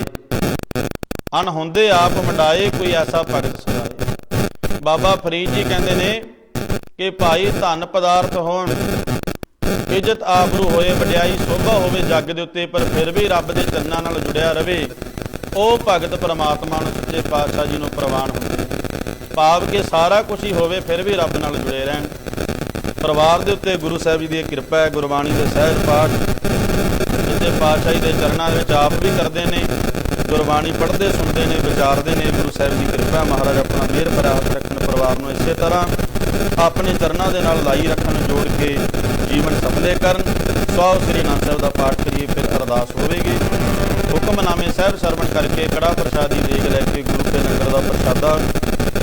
ਅਣ ਹੁੰਦੇ ਆਪ ਮੰਡਾਏ, ਕੋਈ ਐਸਾ ਭਗਤ ਸਦਾਏ। ਬਾਬਾ ਫਰੀਦ ਜੀ ਕਹਿੰਦੇ ਨੇ ਕਿ ਭਾਈ ਧਨ ਪਦਾਰਥ ਹੋਣ, ਇੱਜ਼ਤ ਆਬਰੂ ਹੋਏ, ਵਡਿਆਈ ਸੋਭਾ ਹੋਵੇ ਜੱਗ ਦੇ ਉੱਤੇ, ਪਰ ਫਿਰ ਵੀ ਰੱਬ ਦੇ ਚਰਨਾਂ ਨਾਲ ਜੁੜਿਆ ਰਵੇ, ਉਹ ਭਗਤ ਪਰਮਾਤਮਾ ਨੂੰ ਸੱਚੇ ਪਾਤਸ਼ਾਹ ਜੀ ਨੂੰ ਪ੍ਰਵਾਨ ਹੁੰਦੇ। ਭਾਵ ਕਿ ਸਾਰਾ ਕੁਝ ਹੀ ਹੋਵੇ ਫਿਰ ਵੀ ਰੱਬ ਨਾਲ ਜੁੜੇ ਰਹਿਣ। ਪਰਿਵਾਰ ਦੇ ਉੱਤੇ ਗੁਰੂ ਸਾਹਿਬ ਜੀ ਦੀ ਕਿਰਪਾ ਹੈ। ਗੁਰਬਾਣੀ ਦੇ ਸਹਿਜ ਪਾਠ ਸੱਚੇ ਪਾਤਸ਼ਾਹ ਜੀ ਦੇ ਚਰਨਾਂ ਵਿੱਚ ਆਪ ਵੀ ਕਰਦੇ ਨੇ, ਗੁਰਬਾਣੀ ਪੜ੍ਹਦੇ ਸੁਣਦੇ ਨੇ, ਵਿਚਾਰਦੇ ਨੇ। ਗੁਰੂ ਸਾਹਿਬ ਦੀ ਕਿਰਪਾ, ਮਹਾਰਾਜ ਆਪਣਾ ਮਿਹਰ ਭਰਿਆ ਹੱਥ ਰੱਖਣ, ਪਰਿਵਾਰ ਨੂੰ ਇਸੇ ਤਰ੍ਹਾਂ ਆਪਣੇ ਚਰਨਾਂ ਦੇ ਨਾਲ ਲਾਈ ਰੱਖਣ, ਜੋੜ ਕੇ ਜੀਵਨ ਸਫਲੇ ਕਰਨ। ਸੋ ਸ੍ਰੀ ਅਨੰਦ ਸਾਹਿਬ ਦਾ ਪਾਠ ਕਰੀਏ, ਫਿਰ ਅਰਦਾਸ ਹੋਵੇਗੀ। ਹੁਕਮਨਾਮੇ ਸਾਹਿਬ ਸਰਵਣ ਕਰਕੇ ਕੜਾ ਪ੍ਰਸ਼ਾਦੀ ਦੇਗ ਲੈ ਕੇ ਗੁਰੂ ਕੇ ਲੰਗਰ ਦਾ ਪ੍ਰਸ਼ਾਦਾ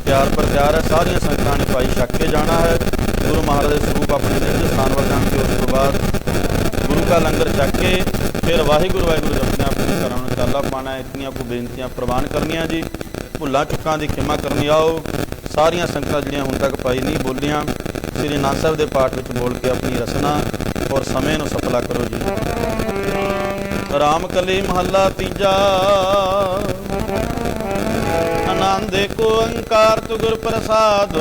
ਤਿਆਰ ਪਰ ਤਿਆਰ ਹੈ। ਸਾਰੀਆਂ ਸੰਗਤਾਂ ਨੇ ਭਾਈ ਛਕ ਕੇ ਜਾਣਾ ਹੈ। ਗੁਰੂ ਮਹਾਰਾਜ ਦੇ ਸਰੂਪ ਆਪਣੇ ਨਿਜ ਸਥਾਨ ਵੱਲ ਜਾਣਗੇ। ਉਸ ਤੋਂ ਬਾਅਦ ਗੁਰੂ ਦਾ ਲੰਗਰ ਛਕ ਕੇ ਫਿਰ ਵਾਹਿਗੁਰੂ ਵਾਹਿਗੁਰੂ ਜਪਦੇ ਆਪਣੇ ਘਰਾਂ ਨੂੰ ਚਾਲਾ ਪਾਉਣਾ। ਇਤਨੀਆਂ ਕੋ ਬੇਨਤੀਆਂ ਪ੍ਰਵਾਨ ਕਰਨੀਆਂ ਜੀ। ਭੁੱਲਾਂ ਚੁੱਕਾਂ ਦੀ ਖਿਮਾ ਕਰਨੀ। ਆਓ ਸਾਰੀਆਂ ਸੰਗਤਾਂ ਜਿਹੜੀਆਂ ਹੁਣ ਤੱਕ ਭਾਈ ਨਹੀਂ ਬੋਲੀਆਂ, ਸ੍ਰੀ ਅਨੰਦ ਸਾਹਿਬ ਦੇ ਪਾਠ ਵਿੱਚ ਬੋਲ ਕੇ ਆਪਣੀ ਰਸਨਾ ਔਰ ਸਮੇਂ ਨੂੰ ਸਫਲਾ ਕਰੋ ਜੀ। ਰਾਮ ਕਲੀ ਮਹੱਲਾ ਤੀਜਾ। ਆਨੰਦ ਏਕ ਓੰਕਾਰ ਤੁ ਗੁਰ ਪ੍ਰਸਾਦ।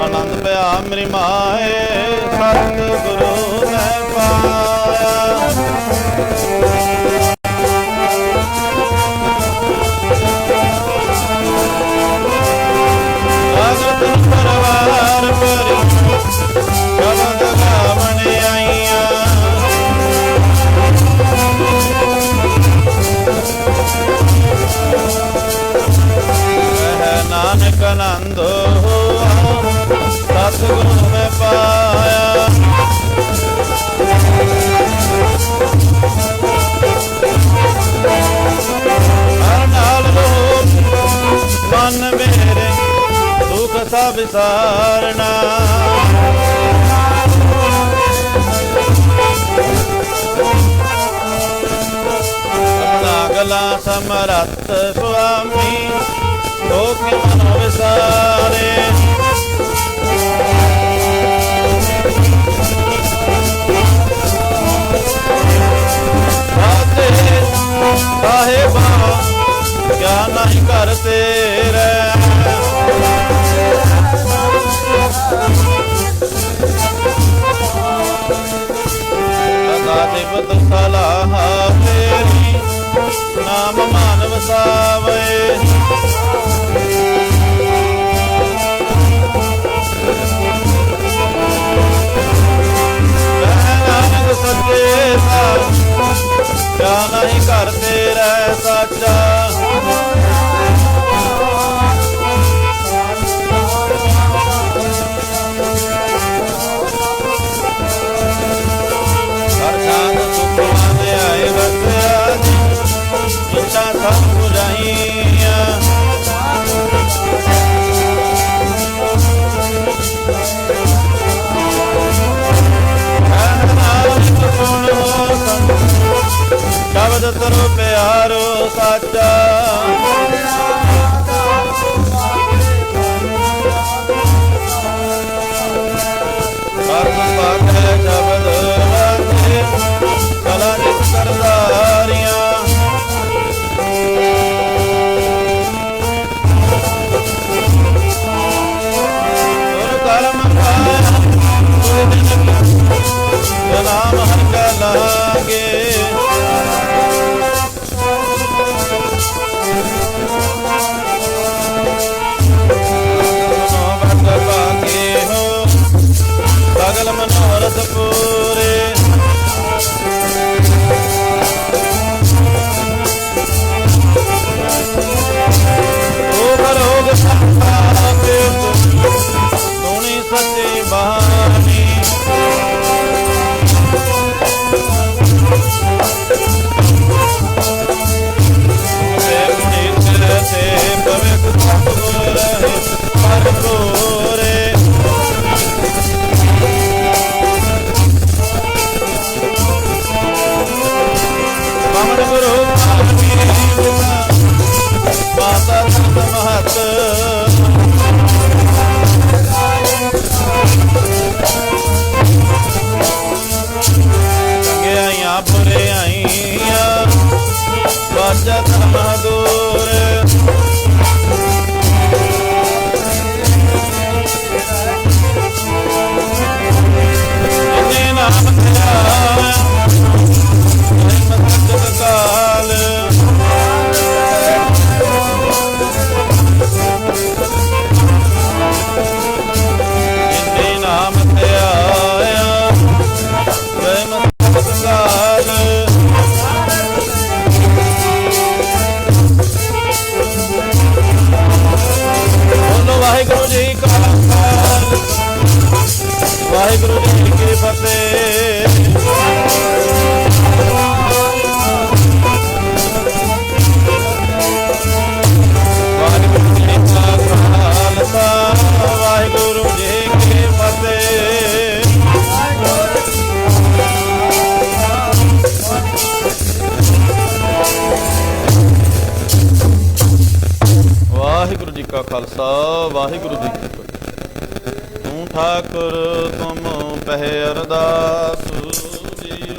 ਆਨੰਦ ਪਿਆ ਮੇਰੀ ਮਾਏ, ਸਤ ਗੁਰੂ ਮੈਂ ਪਾਇਆ। ਪਰਵਾਰ ਭਰੀ ਸ਼ਬਦ ਗਾਵਣ ਆਈਆਂ। ਕਹਿ ਨਾਨਕ ਆਨੰਦ ਹੋਆ, ਸਤਿਗੁਰੂ ਮੈਂ ਪਾਇਆ। ਹਰ ਨਾਲ ਲੋਕ ਮਨ ਮੇਰੇ ਦੁਖ ਸਭ ਵਿਸਾਰਨਾ। ਅਗਲਾ ਸਮਰੱਥ ਸੁਆਮੀ ਲੋਕ ਮਨ ਵਿਸਾਰੇ। ਸਾਹਿਬਾਂ ਕਿਆ ਨਹੀਂ ਕਰ ਤੇਰੇ। ਸਦਾ ਸਿਫਤ ਸਲਾਹ ਤੇਰੀ, ਨਾਮ ਮਨ ਵਸਾਵੇ। ਨਾਨਕ ਸੱਚੇ ਕਿਆ ਨਹੀਂ ਕਰ ਤੇਰਾ ਸਾਚਾ। ਹਰ ਖਾਨ ਸੁਖ ਆਏ ਵਸਿਆ ਜੀ, ਇੱਛਾ ਸਭ ਪੁਜਾਈਆਂ। ਤਰੋ ਪਿਆਰੋ ਸਾਚਾ। ਹਰ ਪਾਖੈ ਸ਼ਬਦ ਵਾਜੇ ਕਲਾ ਨਿਤ ਕਰਤਾਰੀਆਂ। ਗੁਰ ਕਲਮ ਨਾਮ ਹਰ ਕਾ ਲਾਗੇ। ਸਗਲ ਮਨੋਰਥ ਪੂਰੇ। ਰੋਗ ਰੋਗ ਸੰਤਾਪੇ ਸੁਣੀ ਸੱਚੀ ਬਾਣੀ। ਤੇ ਪੁਨੀਤ ਤੇ ਪਵਿੱਤ ਸਤਿਗੁਰ ਹਰਿ ਪੂਰੇ। ਪਵਨ ਗੁਰੂ ਮਾਤਾ ਸੰਤ ਮਹਤ। ਚੰਗਿਆਈਆਂ ਬੁਰਿਆਈਆਂ ਵਾਜਾ ਧਰਮ ਦੂਰ। ਜਿਨੇ ਨਾਮ ਧਿਆਇਆ ਕਾਲ। ਜਿਨੇ ਨਾਮ ਧਿਆਇਆ ਵੈ ਮਸਤਕ ਕਾਲ। ਬੋਲੋ ਵਾਹਿਗੁਰੂ ਜੀ ਕਾ ਖਾਲਸਾ ਵਾਹਿਗੁਰੂ ਜੀ ਕੀ ਫਤਿਹ। ਵਾਹਿਗੁਰੂ ਜੀ ਕਾ ਖਾਲਸਾ ਵਾਹਿਗੁਰੂ ਜੀ ਕੀ ਫਤਿਹ। ਵਾਹਿਗੁਰੂ ਜੀ ਕਾ ਖਾਲਸਾ ਵਾਹਿਗੁਰੂ ਜੀ ਕੀ ਫਤਿਹ। ਤੂੰ ਠਾਕੁਰ ਤੁਮ ਪਹਿ ਅਰਦਾਸ ਜੀ।